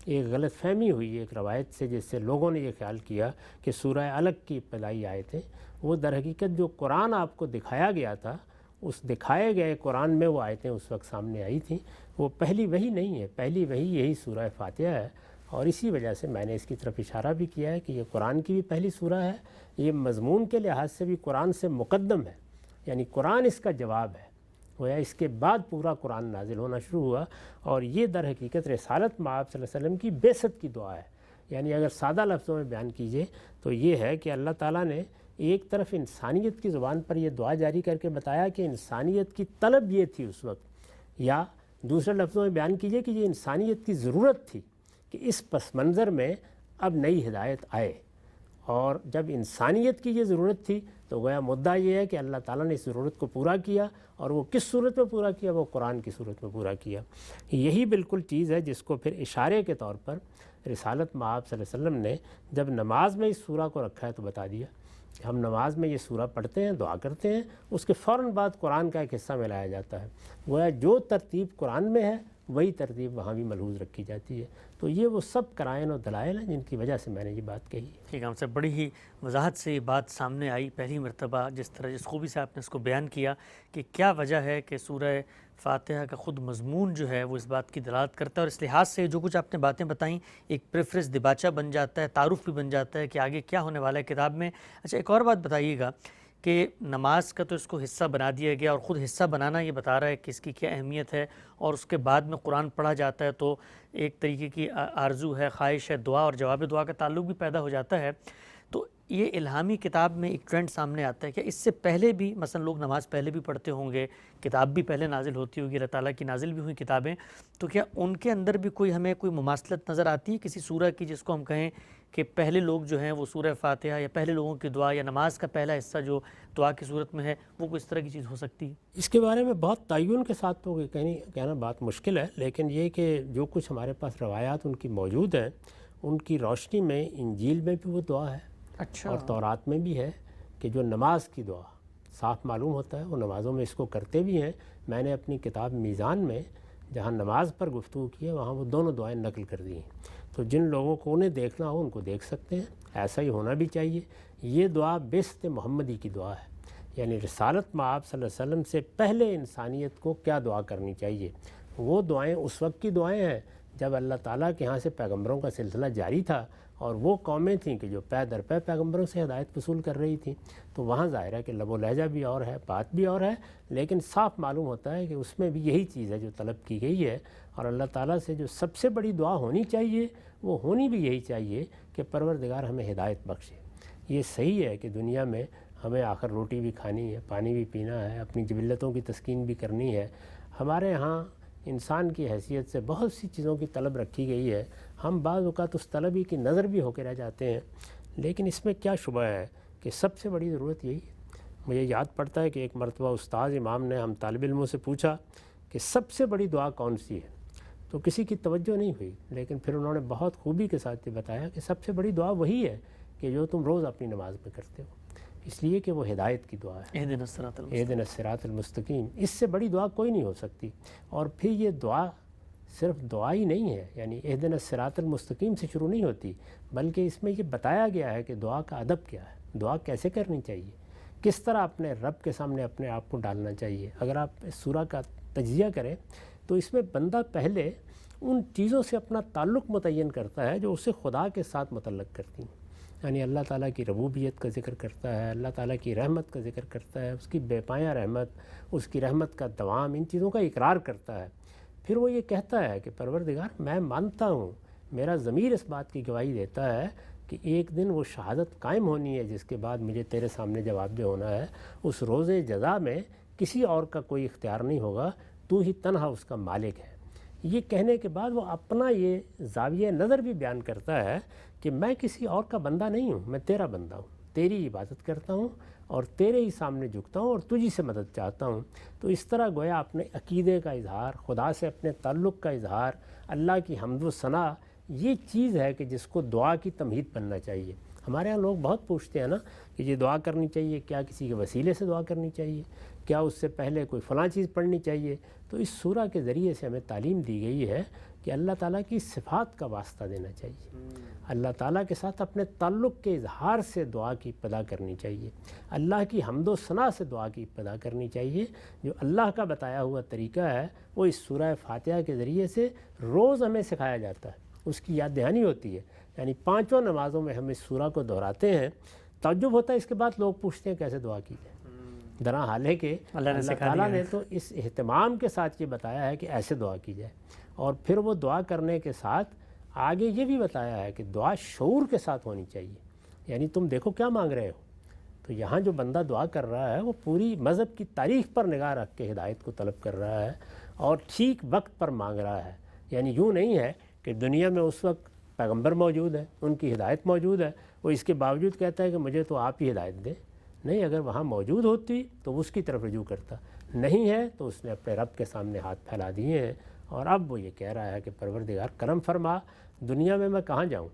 ایک غلط فہمی ہوئی ایک روایت سے، جس سے لوگوں نے یہ خیال کیا کہ سورہ الگ کی ابتدائی آیتیں، وہ در حقیقت جو قرآن آپ کو دکھایا گیا تھا اس دکھائے گئے قرآن میں وہ آیتیں اس وقت سامنے آئی تھیں، وہ پہلی وحی نہیں ہے، پہلی وحی یہی سورہ فاتحہ ہے۔ اور اسی وجہ سے میں نے اس کی طرف اشارہ بھی کیا ہے کہ یہ قرآن کی بھی پہلی سورہ ہے، یہ مضمون کے لحاظ سے بھی قرآن سے مقدم ہے، یعنی قرآن اس کا جواب ہے، گویا اس کے بعد پورا قرآن نازل ہونا شروع ہوا۔ اور یہ در حقیقت رسالت مآب صلی اللہ علیہ وسلم کی بعثت کی دعا ہے۔ یعنی اگر سادہ لفظوں میں بیان کیجئے تو یہ ہے کہ اللہ تعالیٰ نے ایک طرف انسانیت کی زبان پر یہ دعا جاری کر کے بتایا کہ انسانیت کی طلب یہ تھی اس وقت، یا دوسرے لفظوں میں بیان کیجئے کہ یہ انسانیت کی ضرورت تھی کہ اس پس منظر میں اب نئی ہدایت آئے۔ اور جب انسانیت کی یہ ضرورت تھی تو گویا مدعا یہ ہے کہ اللہ تعالیٰ نے اس ضرورت کو پورا کیا، اور وہ کس صورت میں پورا کیا؟ وہ قرآن کی صورت میں پورا کیا۔ یہی بالکل چیز ہے جس کو پھر اشارے کے طور پر رسالت مآب صلی اللہ علیہ وسلم نے جب نماز میں اس سورہ کو رکھا ہے تو بتا دیا کہ ہم نماز میں یہ سورہ پڑھتے ہیں، دعا کرتے ہیں، اس کے فوراً بعد قرآن کا ایک حصہ ملایا جاتا ہے، گویا جو ترتیب قرآن میں ہے وہی ترتیب وہاں بھی ملحوظ رکھی جاتی ہے۔ تو یہ وہ سب قرائن و دلائل ہیں جن کی وجہ سے میں نے یہ بات کہی ہے۔ ٹھیک ہے، ہم سے بڑی ہی وضاحت سے یہ بات سامنے آئی پہلی مرتبہ، جس خوبی سے آپ نے اس کو بیان کیا کہ کیا وجہ ہے کہ سورہ فاتحہ کا خود مضمون جو ہے وہ اس بات کی دلالت کرتا ہے، اور اس لحاظ سے جو کچھ آپ نے باتیں بتائیں ایک پریفرنس دباچہ بن جاتا ہے، تعارف بھی بن جاتا ہے کہ آگے کیا ہونے والا ہے کتاب میں۔ اچھا، ایک اور بات بتائیے گا کہ نماز کا تو اس کو حصہ بنا دیا گیا، اور خود حصہ بنانا یہ بتا رہا ہے کہ اس کی کیا اہمیت ہے، اور اس کے بعد میں قرآن پڑھا جاتا ہے تو ایک طریقے کی آرزو ہے، خواہش ہے، دعا اور جواب دعا کا تعلق بھی پیدا ہو جاتا ہے۔ تو یہ الہامی کتاب میں ایک ٹرینڈ سامنے آتا ہے کہ اس سے پہلے بھی مثلا لوگ نماز پہلے بھی پڑھتے ہوں گے، کتاب بھی پہلے نازل ہوتی ہوگی، اللہ تعالیٰ کی نازل بھی ہوئی کتابیں، تو کیا ان کے اندر بھی ہمیں کوئی مماثلت نظر آتی ہے کسی سورہ کی، جس کو ہم کہیں کہ پہلے لوگ جو ہیں وہ سورہ فاتحہ یا پہلے لوگوں کی دعا یا نماز کا پہلا حصہ جو دعا کی صورت میں ہے وہ کوئی اس طرح کی چیز ہو سکتی ہے؟ اس کے بارے میں بہت تعین کے ساتھ تو کہنا بات مشکل ہے، لیکن یہ کہ جو کچھ ہمارے پاس روایات ان کی موجود ہیں ان کی روشنی میں انجیل میں بھی وہ دعا ہے، اچھا، اور تورات میں بھی ہے کہ جو نماز کی دعا صاف معلوم ہوتا ہے وہ نمازوں میں اس کو کرتے بھی ہیں۔ میں نے اپنی کتاب میزان میں جہاں نماز پر گفتگو کی ہے وہاں وہ دونوں دعائیں نقل کر دی ہیں، تو جن لوگوں کو انہیں دیکھنا ہو ان کو دیکھ سکتے ہیں، ایسا ہی ہونا بھی چاہیے۔ یہ دعا بعثت محمدی کی دعا ہے، یعنی رسالت مآب صلی اللہ علیہ وسلم سے پہلے انسانیت کو کیا دعا کرنی چاہیے، وہ دعائیں اس وقت کی دعائیں ہیں جب اللہ تعالیٰ کے ہاں سے پیغمبروں کا سلسلہ جاری تھا، اور وہ قومیں تھیں کہ جو پے در پے پیغمبروں سے ہدایت وصول کر رہی تھیں، تو وہاں ظاہر ہے کہ لب و لہجہ بھی اور ہے، بات بھی اور ہے، لیکن صاف معلوم ہوتا ہے کہ اس میں بھی یہی چیز ہے جو طلب کی گئی ہے۔ اور اللہ تعالیٰ سے جو سب سے بڑی دعا ہونی چاہیے وہ ہونی بھی یہی چاہیے کہ پروردگار ہمیں ہدایت بخشے۔ یہ صحیح ہے کہ دنیا میں ہمیں آخر روٹی بھی کھانی ہے، پانی بھی پینا ہے، اپنی جبلتوں کی تسکین بھی کرنی ہے۔ ہمارے ہاں انسان کی حیثیت سے بہت سی چیزوں کی طلب رکھی گئی ہے، ہم بعض اوقات اس طلبی کی نظر بھی ہو کے رہ جاتے ہیں، لیکن اس میں کیا شبہ ہے کہ سب سے بڑی ضرورت یہی ہے۔ مجھے یاد پڑتا ہے کہ ایک مرتبہ استاذ امام نے ہم طالب علموں سے پوچھا کہ سب سے بڑی دعا کون سی ہے، تو کسی کی توجہ نہیں ہوئی، لیکن پھر انہوں نے بہت خوبی کے ساتھ یہ بتایا کہ سب سے بڑی دعا وہی ہے کہ جو تم روز اپنی نماز میں کرتے ہو، اس لیے کہ وہ ہدایت کی دعا ہے، اہدنا الصراط المستقیم۔ اس سے بڑی دعا کوئی نہیں ہو سکتی۔ اور پھر یہ دعا صرف دعا ہی نہیں ہے، یعنی اہدنا الصراط المستقیم سے شروع نہیں ہوتی، بلکہ اس میں یہ بتایا گیا ہے کہ دعا کا ادب کیا ہے، دعا کیسے کرنی چاہیے، کس طرح اپنے رب کے سامنے اپنے آپ کو ڈالنا چاہیے۔ اگر آپ اس سورہ کا تجزیہ کریں تو اس میں بندہ پہلے ان چیزوں سے اپنا تعلق متعین کرتا ہے جو اسے خدا کے ساتھ متعلق کرتی ہیں، یعنی اللہ تعالیٰ کی ربوبیت کا ذکر کرتا ہے، اللہ تعالیٰ کی رحمت کا ذکر کرتا ہے، اس کی بے پایہ رحمت، اس کی رحمت کا دوام، ان چیزوں کا اقرار کرتا ہے۔ پھر وہ یہ کہتا ہے کہ پروردگار میں مانتا ہوں، میرا ضمیر اس بات کی گواہی دیتا ہے کہ ایک دن وہ شہادت قائم ہونی ہے جس کے بعد مجھے تیرے سامنے جواب دہ ہونا ہے. اس روز جزا میں کسی اور کا کوئی اختیار نہیں ہوگا, تو ہی تنہا اس کا مالک ہے. یہ کہنے کے بعد وہ اپنا یہ زاویہ نظر بھی بیان کرتا ہے کہ میں کسی اور کا بندہ نہیں ہوں, میں تیرا بندہ ہوں, تیری عبادت کرتا ہوں اور تیرے ہی سامنے جھکتا ہوں اور تجھی سے مدد چاہتا ہوں. تو اس طرح گویا اپنے عقیدے کا اظہار, خدا سے اپنے تعلق کا اظہار, اللہ کی حمد و ثنا, یہ چیز ہے کہ جس کو دعا کی تمہید بننا چاہیے. ہمارے ہاں لوگ بہت پوچھتے ہیں نا کہ یہ دعا کرنی چاہیے, کیا کسی کے وسیلے سے دعا کرنی چاہیے, کیا اس سے پہلے کوئی فلاں چیز پڑھنی چاہیے. تو اس سورہ کے ذریعے سے ہمیں تعلیم دی گئی ہے کہ اللہ تعالیٰ کی صفات کا واسطہ دینا چاہیے, اللہ تعالیٰ کے ساتھ اپنے تعلق کے اظہار سے دعا کی ابتدا کرنی چاہیے, اللہ کی حمد و ثنا سے دعا کی ابتدا کرنی چاہیے. جو اللہ کا بتایا ہوا طریقہ ہے وہ اس سورہ فاتحہ کے ذریعے سے روز ہمیں سکھایا جاتا ہے, اس کی یاد دہانی ہوتی ہے. یعنی 5 نمازوں میں ہم اس سورہ کو دہراتے ہیں. تعجب ہوتا ہے اس کے بعد لوگ پوچھتے ہیں کیسے دعا کی جائے, درا حال ہے کہ اللہ تعالیٰ نے تو اس اہتمام کے ساتھ یہ بتایا ہے کہ ایسے دعا کی جائے, اور پھر وہ دعا کرنے کے ساتھ آگے یہ بھی بتایا ہے کہ دعا شعور کے ساتھ ہونی چاہیے. یعنی تم دیکھو کیا مانگ رہے ہو. تو یہاں جو بندہ دعا کر رہا ہے وہ پوری مذہب کی تاریخ پر نگاہ رکھ کے ہدایت کو طلب کر رہا ہے اور ٹھیک وقت پر مانگ رہا ہے. یعنی یوں نہیں ہے کہ دنیا میں اس وقت پیغمبر موجود ہے, ان کی ہدایت موجود ہے, وہ اس کے باوجود کہتا ہے کہ مجھے تو آپ ہی ہدایت دیں. نہیں, اگر وہاں موجود ہوتی تو اس کی طرف رجوع کرتا, نہیں ہے تو اس نے اپنے رب کے سامنے ہاتھ پھیلا دیے ہیں. اور اب وہ یہ کہہ رہا ہے کہ پروردگار کرم فرما, دنیا میں کہاں جاؤں.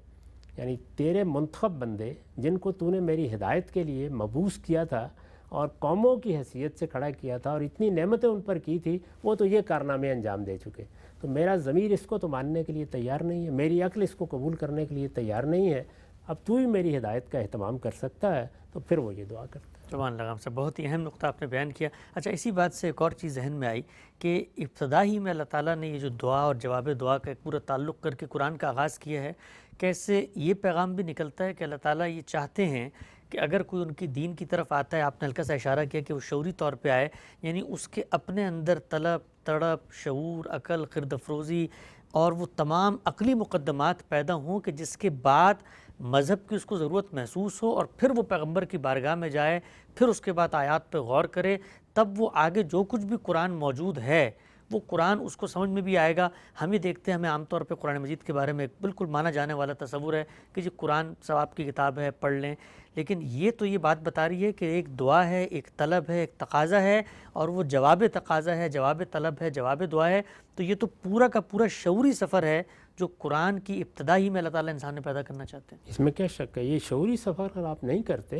یعنی تیرے منتخب بندے جن کو تو نے میری ہدایت کے لیے مبعوث کیا تھا اور قوموں کی حیثیت سے کھڑا کیا تھا اور اتنی نعمتیں ان پر کی تھی, وہ تو یہ کارنامے انجام دے چکے. تو میرا ضمیر اس کو تو ماننے کے لیے تیار نہیں ہے, میری عقل اس کو قبول کرنے کے لیے تیار نہیں ہے. اب تو ہی میری ہدایت کا اہتمام کر سکتا ہے. تو پھر وہ یہ دعا کرتا ہے. سبحان اللہ صاحب, بہت ہی اہم نقطہ آپ نے بیان کیا. اچھا, اسی بات سے ایک اور چیز ذہن میں آئی کہ ابتدا ہی میں اللہ تعالیٰ نے یہ جو دعا اور جواب دعا کا ایک پورا تعلق کر کے قرآن کا آغاز کیا ہے, کیسے یہ پیغام بھی نکلتا ہے کہ اللہ تعالیٰ یہ چاہتے ہیں کہ اگر کوئی ان کی دین کی طرف آتا ہے, آپ نے ہلکا سا اشارہ کیا کہ وہ شعوری طور پہ آئے, یعنی اس کے اپنے اندر طلب, تڑپ, شعور, عقل, خرد افروزی اور وہ تمام عقلی مقدمات پیدا ہوں کہ جس کے بعد مذہب کی اس کو ضرورت محسوس ہو, اور پھر وہ پیغمبر کی بارگاہ میں جائے, پھر اس کے بعد آیات پہ غور کرے, تب وہ آگے جو کچھ بھی قرآن موجود ہے وہ قرآن اس کو سمجھ میں بھی آئے گا. ہم یہ دیکھتے ہیں, ہمیں عام طور پہ قرآن مجید کے بارے میں ایک بالکل مانا جانے والا تصور ہے کہ جی قرآن ثواب کی کتاب ہے, پڑھ لیں, لیکن یہ تو یہ بات بتا رہی ہے کہ ایک دعا ہے, ایک طلب ہے, ایک تقاضا ہے, اور وہ جواب تقاضا ہے, جواب طلب ہے, جواب دعا ہے. تو یہ تو پورا کا پورا شعوری سفر ہے جو قرآن کی ابتدا ہی میں اللہ تعالیٰ انسان نے پیدا کرنا چاہتے ہیں. اس میں کیا شک ہے, یہ شعوری سفر اگر آپ نہیں کرتے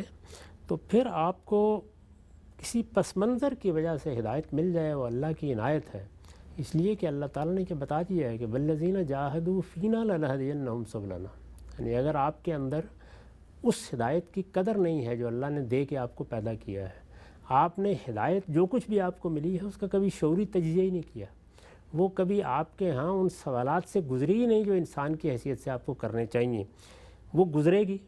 تو پھر آپ کو کسی پس منظر کی وجہ سے ہدایت مل جائے, وہ اللہ کی عنایت ہے. اس لیے کہ اللہ تعالیٰ نے کہ بتا دیا ہے کہ والذین جاہدوا فینا لنہدینہم سبلنا. یعنی اگر آپ کے اندر اس ہدایت کی قدر نہیں ہے جو اللہ نے دے کے آپ کو پیدا کیا ہے, آپ نے ہدایت جو کچھ بھی آپ کو ملی ہے اس کا کبھی شعوری تجزیہ ہی نہیں کیا, وہ کبھی آپ کے ہاں ان سوالات سے گزری ہی نہیں جو انسان کی حیثیت سے آپ کو کرنے چاہیے, وہ گزرے گی.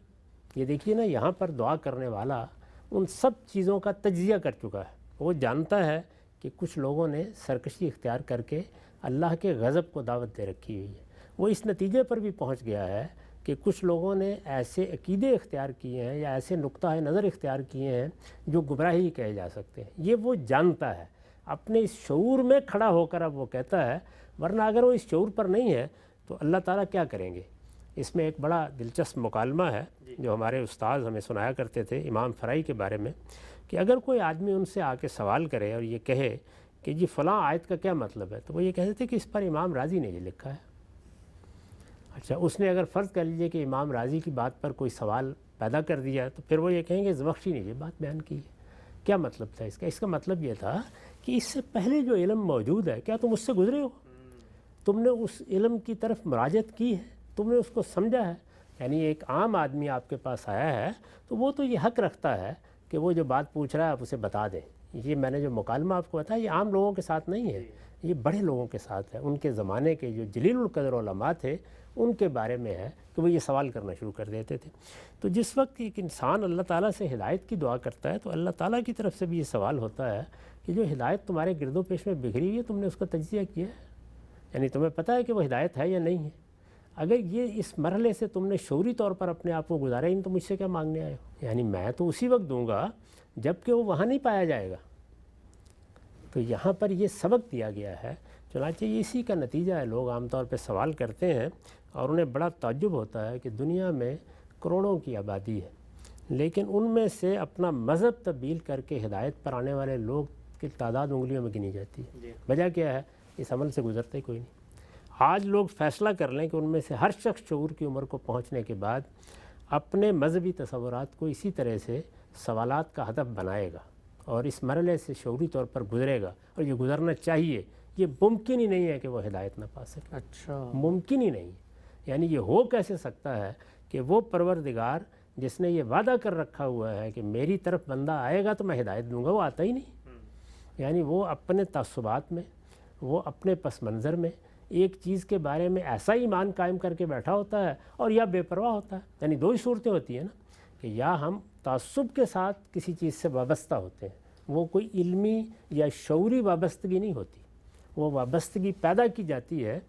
یہ دیکھیے نا, یہاں پر دعا کرنے والا ان سب چیزوں کا تجزیہ کر چکا ہے. وہ جانتا ہے کہ کچھ لوگوں نے سرکشی اختیار کر کے اللہ کے غضب کو دعوت دے رکھی ہوئی ہے. وہ اس نتیجے پر بھی پہنچ گیا ہے کہ کچھ لوگوں نے ایسے عقیدے اختیار کیے ہیں یا ایسے نقطۂ نظر اختیار کیے ہیں جو گمراہی کہے جا سکتے ہیں. یہ وہ جانتا ہے, اپنے اس شعور میں کھڑا ہو کر اب وہ کہتا ہے, ورنہ اگر وہ اس شعور پر نہیں ہے تو اللہ تعالیٰ کیا کریں گے. اس میں ایک بڑا دلچسپ مکالمہ ہے جو ہمارے استاد ہمیں سنایا کرتے تھے امام فرائی کے بارے میں, کہ اگر کوئی آدمی ان سے آ کے سوال کرے اور یہ کہے کہ جی فلاں آیت کا کیا مطلب ہے, تو وہ یہ کہتے تھے کہ اس پر امام راضی نے یہ لکھا ہے. اچھا, اس نے اگر فرض کر لیجئے کہ امام راضی کی بات پر کوئی سوال پیدا کر دیا, تو پھر وہ یہ کہیں گے زمخشری نے یہ بات بیان کی ہے. کیا مطلب تھا اس کا؟ اس کا مطلب یہ تھا کہ اس سے پہلے جو علم موجود ہے, کیا تم اس سے گزرے ہو, تم نے اس علم کی طرف مراجعت کی ہے, تم نے اس کو سمجھا ہے. یعنی ایک عام آدمی آپ کے پاس آیا ہے تو وہ تو یہ حق رکھتا ہے کہ وہ جو بات پوچھ رہا ہے آپ اسے بتا دیں. یہ میں نے جو مکالمہ آپ کو بتایا یہ عام لوگوں کے ساتھ نہیں ہے, یہ بڑے لوگوں کے ساتھ ہے. ان کے زمانے کے جو جلیل القدر علماء تھے ان کے بارے میں ہے کہ وہ یہ سوال کرنا شروع کر دیتے تھے. تو جس وقت ایک انسان اللہ تعالیٰ سے ہدایت کی دعا کرتا ہے تو اللہ تعالیٰ کی طرف سے بھی یہ سوال ہوتا ہے کہ جو ہدایت تمہارے گرد و پیش میں بکھری ہوئی ہے تم نے اس کا تجزیہ کیا ہے, یعنی تمہیں پتہ ہے کہ وہ ہدایت ہے یا نہیں ہے. اگر یہ اس مرحلے سے تم نے شعوری طور پر اپنے آپ کو گزارا ہی نہیں تو مجھ سے کیا مانگنے آئے ہو؟ یعنی میں تو اسی وقت دوں گا جب کہ وہ وہاں نہیں پایا جائے گا۔ تو یہاں پر یہ سبق دیا گیا ہے، چنانچہ اسی کا نتیجہ ہے۔ لوگ عام طور پہ سوال کرتے ہیں اور انہیں بڑا تعجب ہوتا ہے کہ دنیا میں کروڑوں کی آبادی ہے، لیکن ان میں سے اپنا مذہب تبدیل کر کے ہدایت پر آنے والے لوگ کی تعداد انگلیوں میں گنی جاتی ہے۔ وجہ کیا ہے؟ اس عمل سے گزرتے کوئی نہیں۔ آج لوگ فیصلہ کر لیں کہ ان میں سے ہر شخص شعور کی عمر کو پہنچنے کے بعد اپنے مذہبی تصورات کو اسی طرح سے سوالات کا ہدف بنائے گا اور اس مرحلے سے شعوری طور پر گزرے گا، اور یہ گزرنا چاہیے۔ یہ ممکن ہی نہیں ہے کہ وہ ہدایت نہ پا سکے، اچھا، ممکن ہی نہیں ہے۔ یعنی یہ ہو کیسے سکتا ہے کہ وہ پروردگار جس نے یہ وعدہ کر رکھا ہوا ہے کہ میری طرف بندہ آئے گا تو میں ہدایت دوں گا، وہ آتا ہی نہیں۔ یعنی وہ اپنے تعصبات میں، وہ اپنے پس منظر میں ایک چیز کے بارے میں ایسا ایمان قائم کر کے بیٹھا ہوتا ہے، اور یا بے پرواہ ہوتا ہے۔ یعنی دو ہی صورتیں ہوتی ہیں نا، کہ یا ہم تعصب کے ساتھ کسی چیز سے وابستہ ہوتے ہیں، وہ کوئی علمی یا شعوری وابستگی نہیں ہوتی، وہ وابستگی پیدا کی جاتی ہے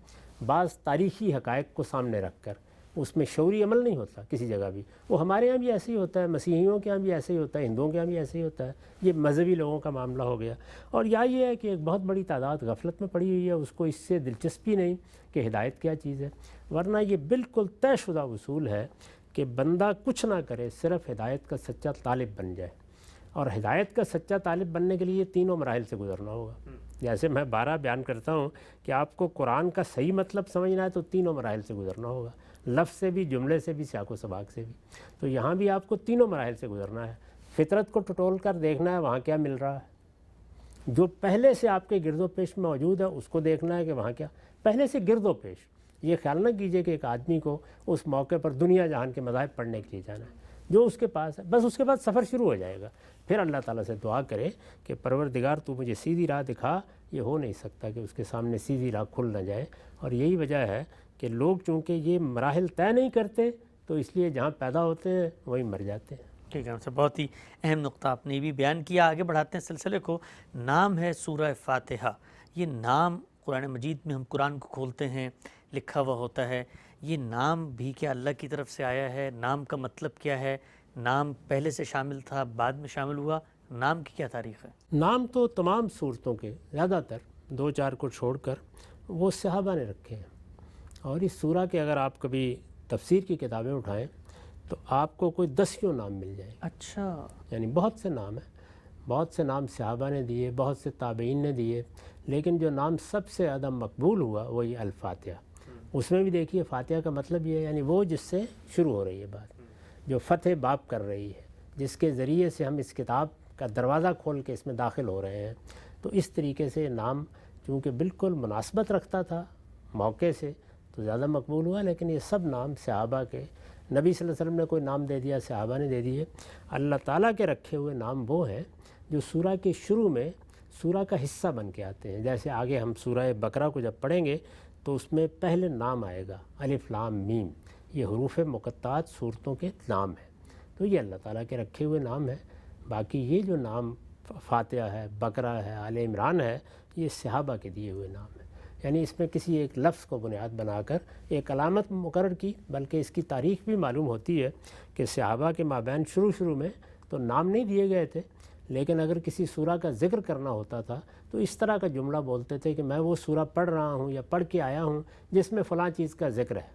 بعض تاریخی حقائق کو سامنے رکھ کر، اس میں شعوری عمل نہیں ہوتا کسی جگہ بھی۔ وہ ہمارے یہاں بھی ایسے ہی ہوتا ہے، مسیحیوں کے یہاں بھی ایسے ہی ہوتا ہے، ہندوؤں کے یہاں بھی ایسے ہی ہوتا ہے۔ یہ مذہبی لوگوں کا معاملہ ہو گیا۔ اور یا یہ ہے کہ ایک بہت بڑی تعداد غفلت میں پڑی ہوئی ہے، اس کو اس سے دلچسپی نہیں کہ ہدایت کیا چیز ہے، ورنہ یہ بالکل طے شدہ اصول ہے کہ بندہ کچھ نہ کرے، صرف ہدایت کا سچا طالب بن جائے۔ اور ہدایت کا سچا طالب بننے کے لیے تینوں مراحل سے گزرنا ہوگا۔ جیسے میں بارہ بیان کرتا ہوں کہ آپ کو قرآن کا صحیح مطلب سمجھنا ہے تو تینوں مراحل سے گزرنا ہوگا، لفظ سے بھی، جملے سے بھی، سیاق و سباق سے بھی۔ تو یہاں بھی آپ کو تینوں مراحل سے گزرنا ہے۔ فطرت کو ٹٹول کر دیکھنا ہے وہاں کیا مل رہا ہے، جو پہلے سے آپ کے گرد و پیش میں موجود ہے اس کو دیکھنا ہے کہ وہاں کیا پہلے سے گرد و پیش۔ یہ خیال نہ کیجئے کہ ایک آدمی کو اس موقع پر دنیا جہان کے مذاہب پڑھنے کے لیے جانا ہے، جو اس کے پاس ہے بس اس کے بعد سفر شروع ہو جائے گا۔ پھر اللہ تعالیٰ سے دعا کرے کہ پروردگار تو مجھے سیدھی راہ دکھا۔ یہ ہو نہیں سکتا کہ اس کے سامنے سیدھی راہ کھل نہ جائے، اور یہی وجہ ہے کہ لوگ چونکہ یہ مراحل طے نہیں کرتے تو اس لیے جہاں پیدا ہوتے ہیں وہیں مر جاتے ہیں۔ ٹھیک ہے، ہم سے بہت ہی اہم نقطہ آپ نے بھی بیان کیا۔ آگے بڑھاتے ہیں سلسلے کو۔ نام ہے سورہ فاتحہ۔ یہ نام قرآن مجید میں ہم قرآن کو کھولتے ہیں، لکھا ہوا ہوتا ہے۔ یہ نام بھی کیا اللہ کی طرف سے آیا ہے؟ نام کا مطلب کیا ہے؟ نام پہلے سے شامل تھا، بعد میں شامل ہوا؟ نام کی کیا تاریخ ہے؟ نام تو تمام صورتوں کے زیادہ تر دو چار کو چھوڑ کر وہ صحابہ نے رکھے ہیں، اور اس سورہ کے اگر آپ کبھی تفسیر کی کتابیں اٹھائیں تو آپ کو کوئی 10 نام مل جائیں۔ اچھا، یعنی بہت سے نام ہیں، بہت سے نام صحابہ نے دیے، بہت سے تابعین نے دیے، لیکن جو نام سب سے زیادہ مقبول ہوا وہی الفاتحہ۔ اس میں بھی دیکھیے فاتحہ کا مطلب یہ ہے یعنی وہ جس سے شروع ہو رہی ہے بات، جو فتح باب کر رہی ہے، جس کے ذریعے سے ہم اس کتاب کا دروازہ کھول کے اس میں داخل ہو رہے ہیں۔ تو اس طریقے سے نام چونکہ بالکل مناسبت رکھتا تھا موقع سے تو زیادہ مقبول ہوا، لیکن یہ سب نام صحابہ کے، نبی صلی اللہ علیہ وسلم نے کوئی نام دے دیا، صحابہ نے دے دیے۔ اللہ تعالیٰ کے رکھے ہوئے نام وہ ہیں جو سورہ کے شروع میں سورہ کا حصہ بن کے آتے ہیں۔ جیسے آگے ہم سورہ بقرہ کو جب پڑھیں گے تو اس میں پہلے نام آئے گا الف لام میم، یہ حروف مقطعات صورتوں کے نام ہیں، تو یہ اللہ تعالیٰ کے رکھے ہوئے نام ہیں۔ باقی یہ جو نام فاتحہ ہے، بقرہ ہے، آل عمران ہے، یہ صحابہ کے دیے ہوئے نام ہیں۔ یعنی اس میں کسی ایک لفظ کو بنیاد بنا کر ایک علامت مقرر کی، بلکہ اس کی تاریخ بھی معلوم ہوتی ہے کہ صحابہ کے مابین شروع میں تو نام نہیں دیے گئے تھے، لیکن اگر کسی سورہ کا ذکر کرنا ہوتا تھا تو اس طرح کا جملہ بولتے تھے کہ میں وہ سورہ پڑھ رہا ہوں یا پڑھ کے آیا ہوں جس میں فلاں چیز کا ذکر ہے،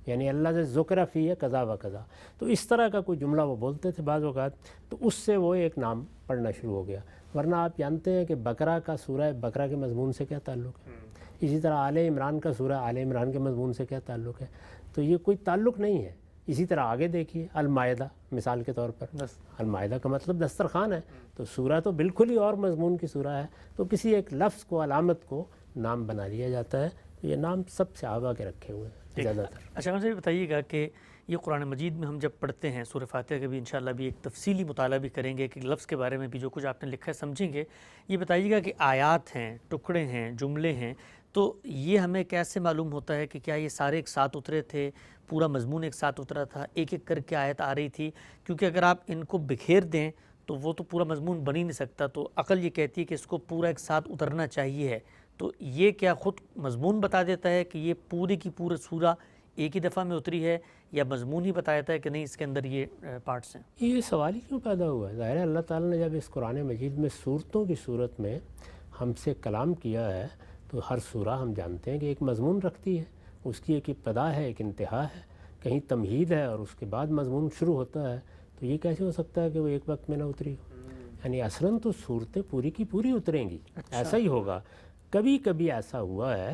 یعنی اللہ سے ذکر فی ہے قضا و قضا، تو اس طرح کا کوئی جملہ وہ بولتے تھے بعض اوقات، تو اس سے وہ ایک نام پڑھنا شروع ہو گیا۔ ورنہ آپ جانتے ہیں کہ بقرہ کا سورہ بقرہ کے مضمون سے کیا تعلق ہے، اسی طرح آل عمران کا سورہ آل عمران کے مضمون سے کیا تعلق ہے، تو یہ کوئی تعلق نہیں ہے۔ اسی طرح آگے دیکھیے المائدہ مثال کے طور پر، المائدہ کا مطلب دسترخوان ہے، تو سورہ تو بالکل ہی اور مضمون کی سورہ ہے، تو کسی ایک لفظ کو، علامت کو نام بنا لیا جاتا ہے۔ یہ نام سب صحابہ کے رکھے ہوئے ہیں زیادہ تر۔ اچھا، مجھے بتائیے گا کہ یہ قرآن مجید میں ہم جب پڑھتے ہیں سورہ فاتحہ کا بھی انشاءاللہ بھی ایک تفصیلی مطالعہ بھی کریں گے کہ لفظ کے بارے میں بھی جو کچھ آپ نے لکھا ہے سمجھیں گے۔ یہ بتائیے گا کہ آیات ہیں، ٹکڑے ہیں، جملے ہیں، تو یہ ہمیں کیسے معلوم ہوتا ہے کہ کیا یہ سارے ایک ساتھ اترے تھے، پورا مضمون ایک ساتھ اترا تھا، ایک ایک کر کے آیت آ رہی تھی؟ کیونکہ اگر آپ ان کو بکھیر دیں تو وہ تو پورا مضمون بن ہی نہیں سکتا، تو عقل یہ کہتی ہے کہ اس کو پورا ایک ساتھ اترنا چاہیے ہے۔ تو یہ کیا خود مضمون بتا دیتا ہے کہ یہ پوری کی پورا سورہ ایک ہی دفعہ میں اتری ہے یا مضمون ہی بتایا تھا کہ نہیں اس کے اندر یہ پارٹس ہیں؟ یہ سوال ہی کیوں پیدا ہوا ہے؟ ظاہر ہے اللہ تعالیٰ نے جب اس قرآن مجید میں صورتوں کی صورت میں ہم سے کلام کیا ہے تو ہر سورہ ہم جانتے ہیں کہ ایک مضمون رکھتی ہے، اس کی ایک ابتدا ہے، ایک انتہا ہے، کہیں تمہید ہے اور اس کے بعد مضمون شروع ہوتا ہے، تو یہ کیسے ہو سکتا ہے کہ وہ ایک وقت میں نہ اتری ہو؟ یعنی اصلاً تو صورتیں پوری کی پوری اتریں گی، ایسا ہی ہوگا۔ کبھی کبھی ایسا ہوا ہے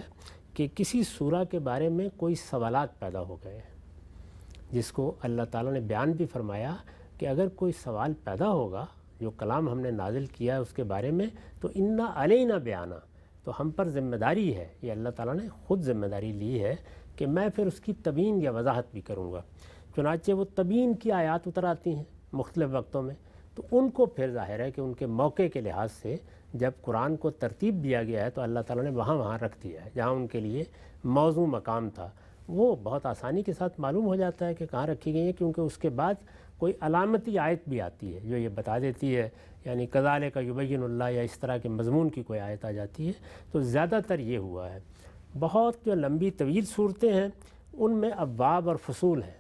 کہ کسی سورہ کے بارے میں کوئی سوالات پیدا ہو گئے ہیں، جس کو اللہ تعالیٰ نے بیان بھی فرمایا کہ اگر کوئی سوال پیدا ہوگا جو کلام ہم نے نازل کیا ہے اس کے بارے میں تو انا علینا بیانہ، تو ہم پر ذمہ داری ہے، یہ اللہ تعالیٰ نے خود ذمہ داری لی ہے کہ میں پھر اس کی تبیین یا وضاحت بھی کروں گا۔ چنانچہ وہ تبیین کی آیات اتر آتی ہیں مختلف وقتوں میں، تو ان کو پھر ظاہر ہے کہ ان کے موقع کے لحاظ سے جب قرآن کو ترتیب دیا گیا ہے تو اللہ تعالیٰ نے وہاں رکھ دیا ہے جہاں ان کے لیے موضوع مقام تھا، وہ بہت آسانی کے ساتھ معلوم ہو جاتا ہے کہ کہاں رکھی گئی ہیں، کیونکہ اس کے بعد کوئی علامتی آیت بھی آتی ہے جو یہ بتا دیتی ہے، یعنی کذالک یبین اللہ یا اس طرح کے مضمون کی کوئی آیت آ جاتی ہے، تو زیادہ تر یہ ہوا ہے۔ بہت جو لمبی طویل صورتیں ہیں ان میں ابواب اور فصول ہیں،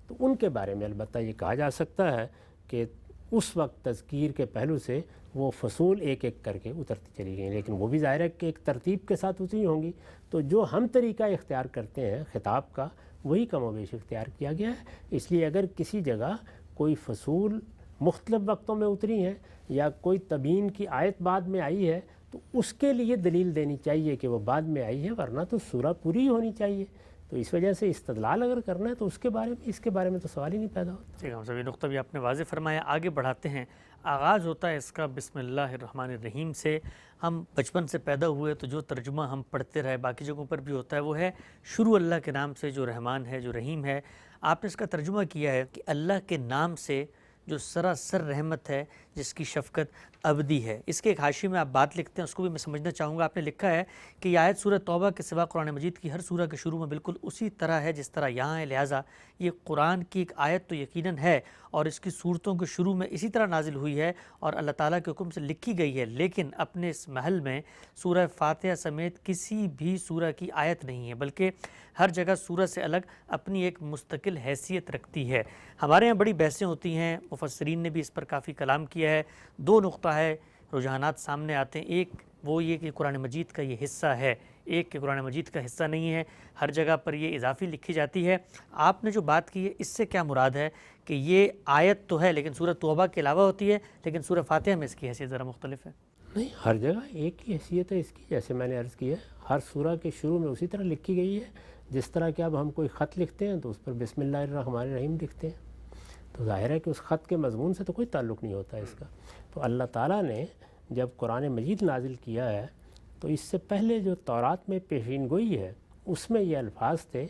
تو ان کے بارے میں البتہ یہ کہا جا سکتا ہے کہ اس وقت تذکیر کے پہلو سے وہ فصول ایک ایک کر کے اترتی چلی گئیں، لیکن وہ بھی ظاہر ہے کہ ایک ترتیب کے ساتھ اتری ہوں گی، تو جو ہم طریقہ اختیار کرتے ہیں خطاب کا وہی کم و بیش اختیار کیا گیا ہے۔ اس لیے اگر کسی جگہ کوئی فصول مختلف وقتوں میں اتری ہیں یا کوئی تبیین کی آیت بعد میں آئی ہے تو اس کے لیے دلیل دینی چاہیے کہ وہ بعد میں آئی ہے، ورنہ تو سورہ پوری ہی ہونی چاہیے۔ تو اس وجہ سے استدلال اگر کرنا ہے تو اس کے بارے میں تو سوال ہی نہیں پیدا ہوتا۔ ٹھیک ہے، سبھی نقطہ بھی آپ نے واضح فرمایا، آگے بڑھاتے ہیں۔ آغاز ہوتا ہے اس کا بسم اللہ الرحمن الرحیم سے۔ ہم بچپن سے پیدا ہوئے تو جو ترجمہ ہم پڑھتے رہے باقی جگہوں پر بھی ہوتا ہے وہ ہے شروع اللہ کے نام سے جو رحمان ہے جو رحیم ہے۔ آپ نے اس کا ترجمہ کیا ہے کہ اللہ کے نام سے جو سراسر رحمت ہے جس کی شفقت ابدی ہے۔ اس کے ایک حاشیے میں آپ بات لکھتے ہیں، اس کو بھی میں سمجھنا چاہوں گا۔ آپ نے لکھا ہے کہ یہ آیت سورہ توبہ کے سوا قرآن مجید کی ہر سورہ کے شروع میں بالکل اسی طرح ہے جس طرح یہاں ہے، لہٰذا یہ قرآن کی ایک آیت تو یقیناً ہے اور اس کی صورتوں کے شروع میں اسی طرح نازل ہوئی ہے اور اللہ تعالیٰ کے حکم سے لکھی گئی ہے، لیکن اپنے اس محل میں سورہ فاتحہ سمیت کسی بھی سورہ کی آیت نہیں ہے، بلکہ ہر جگہ سورہ سے الگ اپنی ایک مستقل حیثیت رکھتی ہے۔ ہمارے یہاں بڑی بحثیں ہوتی ہیں، مفسرین نے بھی اس پر کافی کلام کیا ہے۔ دو نقطہ ہے، رجحانات سامنے آتے ہیں، ایک وہ یہ کہ قرآن مجید کا یہ حصہ ہے، ایک کہ قرآن مجید کا حصہ نہیں ہے، ہر جگہ پر یہ اضافی لکھی جاتی ہے۔ آپ نے جو بات کی ہے اس سے کیا مراد ہے کہ یہ آیت تو ہے لیکن سورہ توبہ کے علاوہ ہوتی ہے، لیکن سورہ فاتحہ میں اس کی حیثیت ذرا مختلف ہے؟ نہیں، ہر جگہ ایک ہی حیثیت ہے اس کی، جیسے میں نے عرض کیا ہے ہر سورہ کے شروع میں اسی طرح لکھی گئی ہے، جس طرح کہ اب ہم کوئی خط لکھتے ہیں تو اس پر بسم اللہ الرحمن الرحیم لکھتے ہیں، تو ظاہر ہے کہ اس خط کے مضمون سے تو کوئی تعلق نہیں ہوتا اس کا۔ تو اللہ تعالیٰ نے جب قرآن مجید نازل کیا ہے تو اس سے پہلے جو تورات میں پیشین گوئی ہے اس میں یہ الفاظ تھے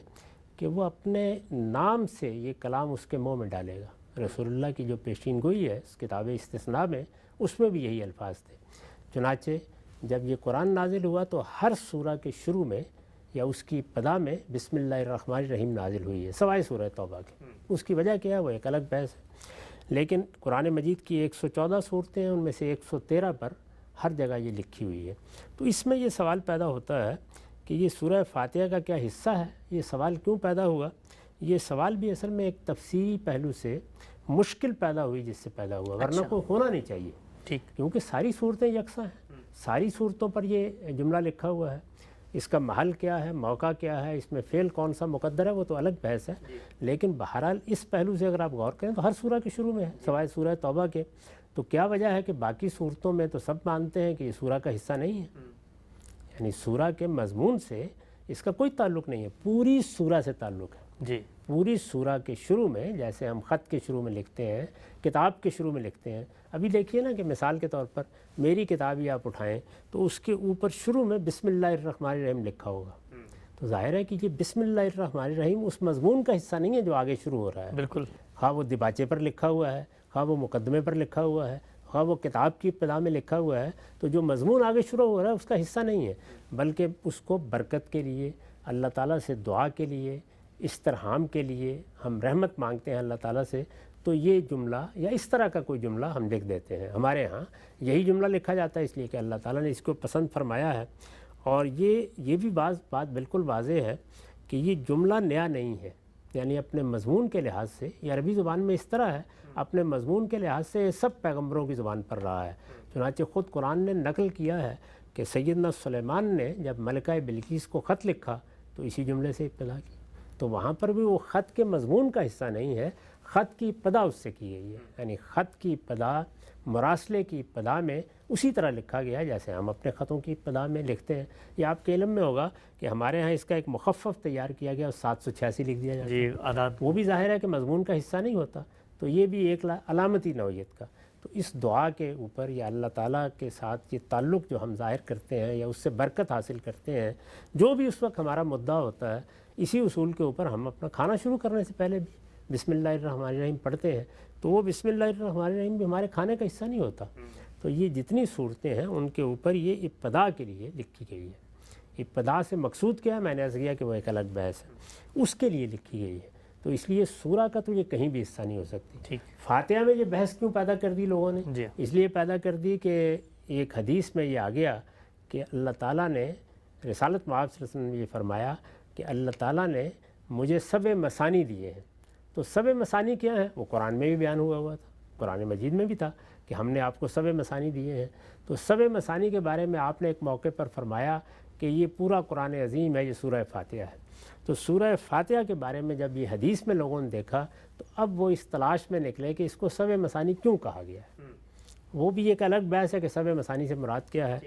کہ وہ اپنے نام سے یہ کلام اس کے منہ میں ڈالے گا۔ رسول اللہ کی جو پیشین گوئی ہے اس کتاب استثناء میں، اس میں بھی یہی الفاظ تھے۔ چنانچہ جب یہ قرآن نازل ہوا تو ہر سورہ کے شروع میں یا اس کی ابتدا میں بسم اللہ الرحمن الرحیم نازل ہوئی ہے، سوائے سورہ توبہ کے۔ اس کی وجہ کیا ہے وہ ایک الگ بحث ہے، لیکن قرآن مجید کی 114 صورتیں ہیں، ان میں سے 113 پر ہر جگہ یہ لکھی ہوئی ہے۔ تو اس میں یہ سوال پیدا ہوتا ہے کہ یہ سورہ فاتحہ کا کیا حصہ ہے؟ یہ سوال کیوں پیدا ہوا؟ یہ سوال بھی اصل میں ایک تفسیری پہلو سے مشکل پیدا ہوئی جس سے پیدا ہوا، ورنہ کوئی ہونا نہیں چاہیے، ٹھیک، کیونکہ ساری صورتیں یکساں ہیں، ساری صورتوں پر یہ جملہ لکھا ہوا ہے۔ اس کا محل کیا ہے، موقع کیا ہے، اس میں فعل کون سا مقدر ہے، وہ تو الگ بحث ہے، لیکن بہرحال اس پہلو سے اگر آپ غور کریں تو ہر سورہ کے شروع میں ہے سوائے سورہ توبہ کے۔ تو کیا وجہ ہے کہ باقی صورتوں میں تو سب مانتے ہیں کہ یہ سورہ کا حصہ نہیں ہے، یعنی سورہ کے مضمون سے اس کا کوئی تعلق نہیں ہے، پوری سورہ سے تعلق ہے۔ جی، پوری سورہ کے شروع میں جیسے ہم خط کے شروع میں لکھتے ہیں، کتاب کے شروع میں لکھتے ہیں، ابھی دیکھیے نا کہ مثال کے طور پر میری کتاب ہی آپ اٹھائیں تو اس کے اوپر شروع میں بسم اللہ الرحمن الرحیم لکھا ہوگا، تو ظاہر ہے کہ یہ بسم اللہ الرحمن الرحیم اس مضمون کا حصہ نہیں ہے جو آگے شروع ہو رہا ہے، بالکل، خواہ وہ دیباچے پر لکھا ہوا ہے، خواہ وہ مقدمے پر لکھا ہوا ہے، خواہ وہ کتاب کی ابتدا میں لکھا ہوا ہے، تو جو مضمون آگے شروع ہو رہا ہے اس کا حصہ نہیں ہے، بلکہ اس کو برکت کے لیے، اللہ تعالیٰ سے دعا کے لیے، استرحام کے لیے ہم رحمت مانگتے ہیں اللہ تعالیٰ سے، تو یہ جملہ یا اس طرح کا کوئی جملہ ہم لکھ دیتے ہیں۔ ہمارے ہاں یہی جملہ لکھا جاتا ہے اس لیے کہ اللہ تعالیٰ نے اس کو پسند فرمایا ہے، اور یہ بھی بات بالکل واضح ہے کہ یہ جملہ نیا نہیں ہے، یعنی اپنے مضمون کے لحاظ سے یہ عربی زبان میں اس طرح ہے، اپنے مضمون کے لحاظ سے یہ سب پیغمبروں کی زبان پر رہا ہے۔ چنانچہ خود قرآن نے نقل کیا ہے کہ سیدنا سلیمان نے جب ملکہ بلقیس کو خط لکھا تو اسی جملے سے ابتدا کی، تو وہاں پر بھی وہ خط کے مضمون کا حصہ نہیں ہے، خط کی ابتدا اس سے کی گئی ہے، یعنی خط کی ابتدا مراسلے کی ابتدا میں اسی طرح لکھا گیا ہے جیسے ہم اپنے خطوں کی ابتدا میں لکھتے ہیں۔ یہ آپ کے علم میں ہوگا کہ ہمارے ہاں اس کا ایک مخفف تیار کیا گیا اور 786 لکھ دیا جاتا ہے، عادات وہ بھی ظاہر ہے کہ مضمون کا حصہ نہیں ہوتا، تو یہ بھی ایک علامتی نوعیت کا۔ تو اس دعا کے اوپر یا اللہ تعالیٰ کے ساتھ یہ تعلق جو ہم ظاہر کرتے ہیں یا اس سے برکت حاصل کرتے ہیں، جو بھی اس وقت ہمارا مدعا ہوتا ہے، اسی اصول کے اوپر ہم اپنا کھانا شروع کرنے سے پہلے بھی بسم اللہ الرحمن الرحیم پڑھتے ہیں، تو وہ بسم اللہ الرحمن الرحیم بھی ہمارے کھانے کا حصہ نہیں ہوتا۔ تو یہ جتنی صورتیں ہیں ان کے اوپر یہ ابتدا کے لیے لکھی گئی ہے۔ ابتدا سے مقصود کیا ہے، میں نے عرض کیا کہ وہ ایک الگ بحث ہے، اس کے لیے لکھی گئی ہے، تو اس لیے سورہ کا تو یہ کہیں بھی حصہ نہیں ہو سکتی۔ فاتحہ میں یہ بحث کیوں پیدا کر دی لوگوں نے؟ اس لیے پیدا کر دی کہ ایک حدیث میں یہ آ گیا کہ اللہ تعالیٰ نے رسالت مآب صلی اللہ علیہ وسلم نے یہ فرمایا کہ اللہ تعالیٰ نے مجھے 7 مثانی دیے ہیں، تو 7 مثانی کیا ہیں؟ وہ قرآن میں بھی بیان ہوا تھا، قرآن مجید میں بھی تھا کہ ہم نے آپ کو 7 مثانی دیے ہیں۔ تو 7 مثانی کے بارے میں آپ نے ایک موقع پر فرمایا کہ یہ پورا قرآن عظیم ہے، یہ سورہ فاتحہ ہے۔ تو سورہ فاتحہ کے بارے میں جب یہ حدیث میں لوگوں نے دیکھا تو اب وہ اس تلاش میں نکلے کہ اس کو 7 مثانی کیوں کہا گیا ہے۔ وہ بھی ایک الگ بحث ہے کہ 7 مثانی سے مراد کیا ہے،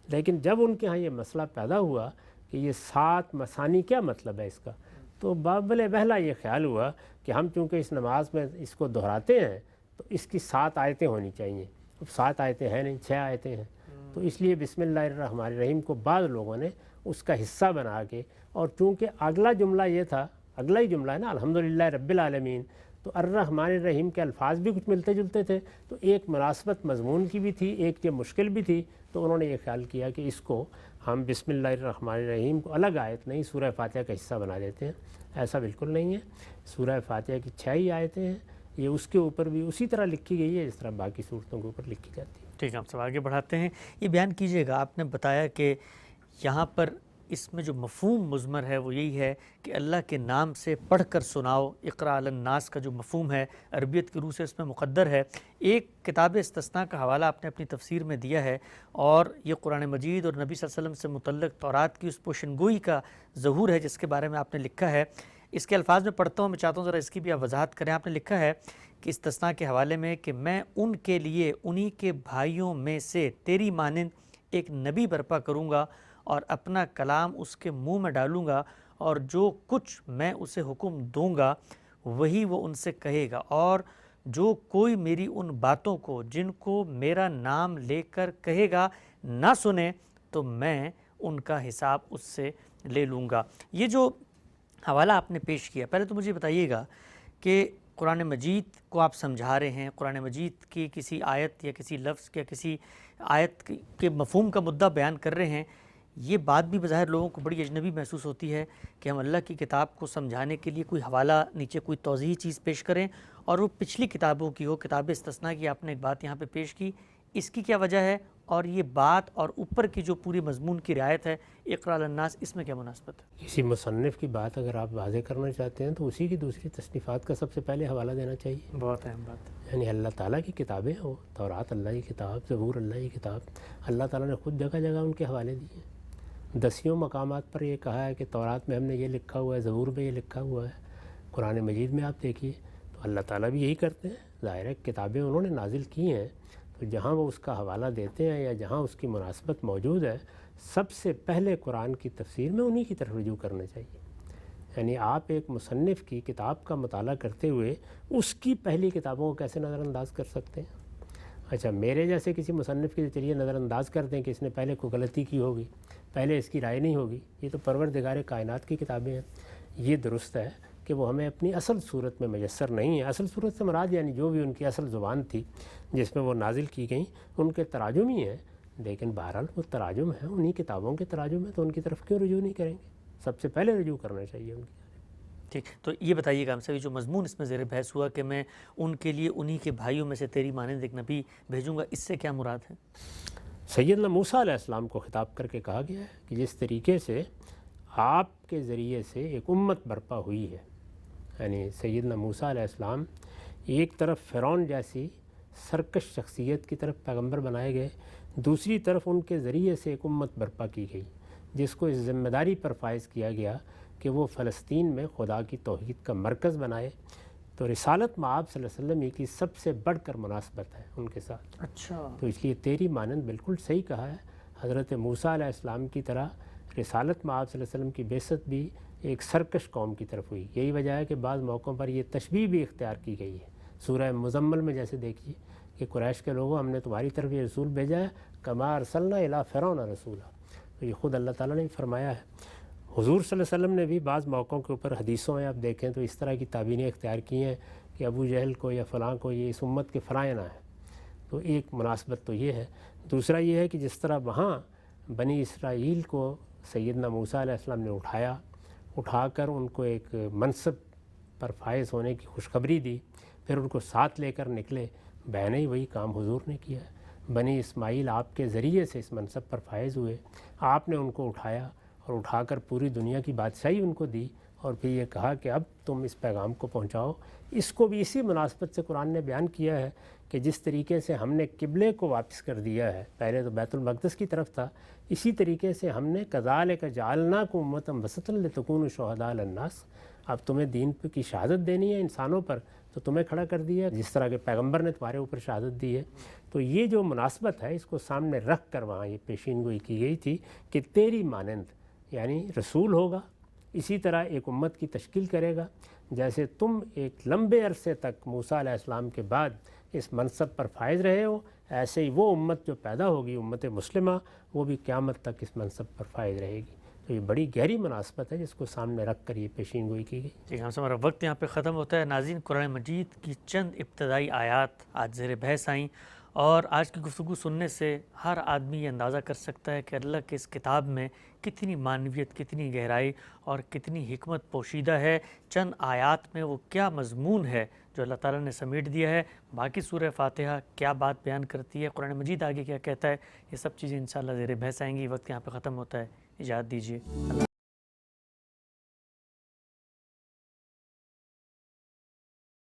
لیکن جب ان کے ہاں یہ مسئلہ پیدا ہوا کہ یہ 7 مثانی کیا مطلب ہے اس کا، تو بابل بہلا یہ خیال ہوا کہ ہم چونکہ اس نماز میں اس کو دہراتے ہیں تو اس کی 7 آیتیں ہونی چاہیے۔ اب 7 آیتیں ہیں نہیں، 6 آیتیں ہیں، تو اس لیے بسم اللہ الرحمن الرحیم کو بعض لوگوں نے اس کا حصہ بنا کے، اور چونکہ اگلا جملہ یہ تھا، اگلا ہی جملہ ہے نا، الحمدللہ رب العالمین، تو الرحمن الرحیم کے الفاظ بھی کچھ ملتے جلتے تھے، تو ایک مناسبت مضمون کی بھی تھی، ایک یہ مشکل بھی تھی، تو انہوں نے یہ خیال کیا کہ اس کو ہم بسم اللہ الرحمن الرحیم کو الگ آیت نہیں، سورہ فاتحہ کا حصہ بنا دیتے ہیں۔ ایسا بالکل نہیں ہے، سورہ فاتحہ کی 6 ہی آیتیں ہیں، یہ اس کے اوپر بھی اسی طرح لکھی گئی ہے جس طرح باقی صورتوں کے اوپر لکھی جاتی ہے۔ ٹھیک ہے، ہم سب آگے بڑھاتے ہیں۔ یہ بیان کیجئے گا، آپ نے بتایا کہ یہاں پر اس میں جو مفہوم مضمر ہے وہ یہی ہے کہ اللہ کے نام سے پڑھ کر سناؤ، اقرا علی الناس کا جو مفہوم ہے عربیت کی روح سے اس میں مقدر ہے۔ ایک کتاب استثناء کا حوالہ آپ نے اپنی تفسیر میں دیا ہے، اور یہ قرآن مجید اور نبی صلی اللہ علیہ وسلم سے متعلق تورات کی اس پوشن گوئی کا ظہور ہے جس کے بارے میں آپ نے لکھا ہے۔ اس کے الفاظ میں پڑھتا ہوں، میں چاہتا ہوں ذرا اس کی بھی آپ وضاحت کریں۔ آپ نے لکھا ہے کہ استثناء کے حوالے میں کہ میں ان کے لیے انہی کے بھائیوں میں سے تیری مانند ایک نبی برپا کروں گا اور اپنا کلام اس کے منہ میں ڈالوں گا، اور جو کچھ میں اسے حکم دوں گا وہی وہ ان سے کہے گا، اور جو کوئی میری ان باتوں کو جن کو میرا نام لے کر کہے گا نہ سنے تو میں ان کا حساب اس سے لے لوں گا۔ یہ جو حوالہ آپ نے پیش کیا، پہلے تو مجھے بتائیے گا کہ قرآن مجید کو آپ سمجھا رہے ہیں، قرآن مجید کی کسی آیت یا کسی لفظ یا کسی آیت کے مفہوم کا مدعا بیان کر رہے ہیں، یہ بات بھی بظاہر لوگوں کو بڑی اجنبی محسوس ہوتی ہے کہ ہم اللہ کی کتاب کو سمجھانے کے لیے کوئی حوالہ نیچے کوئی توضیحی چیز پیش کریں اور وہ پچھلی کتابوں کی ہو۔ کتاب استثناء کی آپ نے ایک بات یہاں پہ پیش کی، اس کی کیا وجہ ہے، اور یہ بات اور اوپر کی جو پوری مضمون کی رعایت ہے اقرا علی الناس، اس میں کیا مناسبت ہے؟ کسی مصنف کی بات اگر آپ واضح کرنا چاہتے ہیں تو اسی کی دوسری تصنیفات کا سب سے پہلے حوالہ دینا چاہیے۔ بہت اہم بات، یعنی اللہ تعالیٰ کی کتابیں ہو، تورات اللہ کی کتاب، زبور اللہ کی کتاب، اللہ تعالیٰ نے خود جگہ جگہ ان کے حوالے دیے۔ 10 مقامات پر یہ کہا ہے کہ تورات میں ہم نے یہ لکھا ہوا ہے، زبور میں یہ لکھا ہوا ہے، قرآن مجید میں آپ دیکھیے تو اللہ تعالیٰ بھی یہی کرتے ہیں۔ ظاہر ہے کتابیں انہوں نے نازل کی ہیں، تو جہاں وہ اس کا حوالہ دیتے ہیں یا جہاں اس کی مناسبت موجود ہے، سب سے پہلے قرآن کی تفسیر میں انہی کی طرف رجوع کرنا چاہیے۔ یعنی آپ ایک مصنف کی کتاب کا مطالعہ کرتے ہوئے اس کی پہلی کتابوں کو کیسے نظر انداز کر سکتے ہیں؟ اچھا، میرے جیسے کسی مصنف کے چلیے نظر انداز کر دیں کہ اس نے پہلے کوئی غلطی کی ہوگی، پہلے اس کی رائے نہیں ہوگی، یہ تو پروردگار کائنات کی کتابیں ہیں۔ یہ درست ہے کہ وہ ہمیں اپنی اصل صورت میں میسر نہیں ہے۔ اصل صورت سے مراد یعنی جو بھی ان کی اصل زبان تھی جس میں وہ نازل کی گئیں ان کے تراجم ہی ہیں، لیکن بہرحال وہ تراجم ہیں، انہی کتابوں کے تراجم ہیں، تو ان کی طرف کیوں رجوع نہیں کریں گے؟ سب سے پہلے رجوع کرنا چاہیے ان کی۔ ٹھیک، تو یہ بتائیے گا ہم سے جو مضمون اس میں زیر بحث ہوا کہ میں ان کے لیے انہی کے بھائیوں میں سے تیری مانند ایک نبی بھیجوں گا، اس سے کیا مراد ہے؟ سیدنا موسیٰ علیہ السلام کو خطاب کر کے کہا گیا ہے کہ جس طریقے سے آپ کے ذریعے سے ایک امت برپا ہوئی ہے. یعنی سیدنا موسیٰ علیہ السلام ایک طرف فرعون جیسی سرکش شخصیت کی طرف پیغمبر بنائے گئے، دوسری طرف ان کے ذریعے سے ایک امت برپا کی گئی جس کو اس ذمہ داری پر فائز کیا گیا کہ وہ فلسطین میں خدا کی توحید کا مرکز بنائے. تو رسالت مآب صلی اللہ علیہ وسلم کی سب سے بڑھ کر مناسبت ہے ان کے ساتھ. اچھا. تو اس لیے تیری مانند بالکل صحیح کہا ہے. حضرت موسیٰ علیہ السلام کی طرح رسالت مآب صلی اللہ علیہ وسلم کی بعثت بھی ایک سرکش قوم کی طرف ہوئی. یہی وجہ ہے کہ بعض موقعوں پر یہ تشبیہ بھی اختیار کی گئی ہے. سورہ مزمل میں جیسے دیکھیے کہ قریش کے لوگوں، ہم نے تمہاری طرف یہ رسول بھیجا ہے، کما ارسلنا الی فرعون رسولا. تو یہ خود اللہ تعالیٰ نے فرمایا ہے. حضور صلی اللہ علیہ وسلم نے بھی بعض موقعوں کے اوپر حدیثوں میں آپ دیکھیں تو اس طرح کی تعبیریں اختیار کی ہیں کہ ابو جہل کو یا فلاں کو یہ اس امت کے فرائض ہیں. تو ایک مناسبت تو یہ ہے. دوسرا یہ ہے کہ جس طرح وہاں بنی اسرائیل کو سیدنا موسیٰ علیہ السلام نے اٹھا کر ان کو ایک منصب پر فائز ہونے کی خوشخبری دی، پھر ان کو ساتھ لے کر نکلے. بہن ہی وہی کام حضور نے کیا ہے. بنی اسماعیل آپ کے ذریعے سے اس منصب پر فائز ہوئے، آپ نے ان کو اٹھایا اور اٹھا کر پوری دنیا کی بادشاہی ان کو دی، اور پھر یہ کہا کہ اب تم اس پیغام کو پہنچاؤ. اس کو بھی اسی مناسبت سے قرآن نے بیان کیا ہے کہ جس طریقے سے ہم نے قبلے کو واپس کر دیا ہے، پہلے تو بیت المقدس کی طرف تھا، اسی طریقے سے ہم نے کذالک جعلناکم امۃ وسطا لتکونوا شہداء علی الناس. اب تمہیں دین کی شہادت دینی ہے انسانوں پر تو تمہیں کھڑا کر دیا جس طرح کے پیغمبر نے تمہارے اوپر شہادت دی ہے. تو یہ جو مناسبت ہے اس کو سامنے رکھ کر وہاں یہ پیشین گوئی کی گئی تھی کہ تیری مانند یعنی رسول ہوگا، اسی طرح ایک امت کی تشکیل کرے گا. جیسے تم ایک لمبے عرصے تک موسیٰ علیہ السلام کے بعد اس منصب پر فائز رہے ہو، ایسے ہی وہ امت جو پیدا ہوگی امت مسلمہ، وہ بھی قیامت تک اس منصب پر فائز رہے گی. تو یہ بڑی گہری مناسبت ہے جس کو سامنے رکھ کر یہ پیشین گوئی کی گئی. جی ہم سے ہمارا وقت یہاں پہ ختم ہوتا ہے. ناظرین، قرآن مجید کی چند ابتدائی آیات آج زیر بحث آئیں، اور آج کی گفتگو سننے سے ہر آدمی یہ اندازہ کر سکتا ہے کہ اللہ کے اس کتاب میں کتنی معنویت، کتنی گہرائی اور کتنی حکمت پوشیدہ ہے. چند آیات میں وہ کیا مضمون ہے جو اللہ تعالیٰ نے سمیٹ دیا ہے. باقی سورہ فاتحہ کیا بات بیان کرتی ہے، قرآن مجید آگے کیا کہتا ہے، یہ سب چیزیں انشاءاللہ زیر بحث آئیں گی. وقت یہاں پہ ختم ہوتا ہے. اجازت دیجیے. اللہ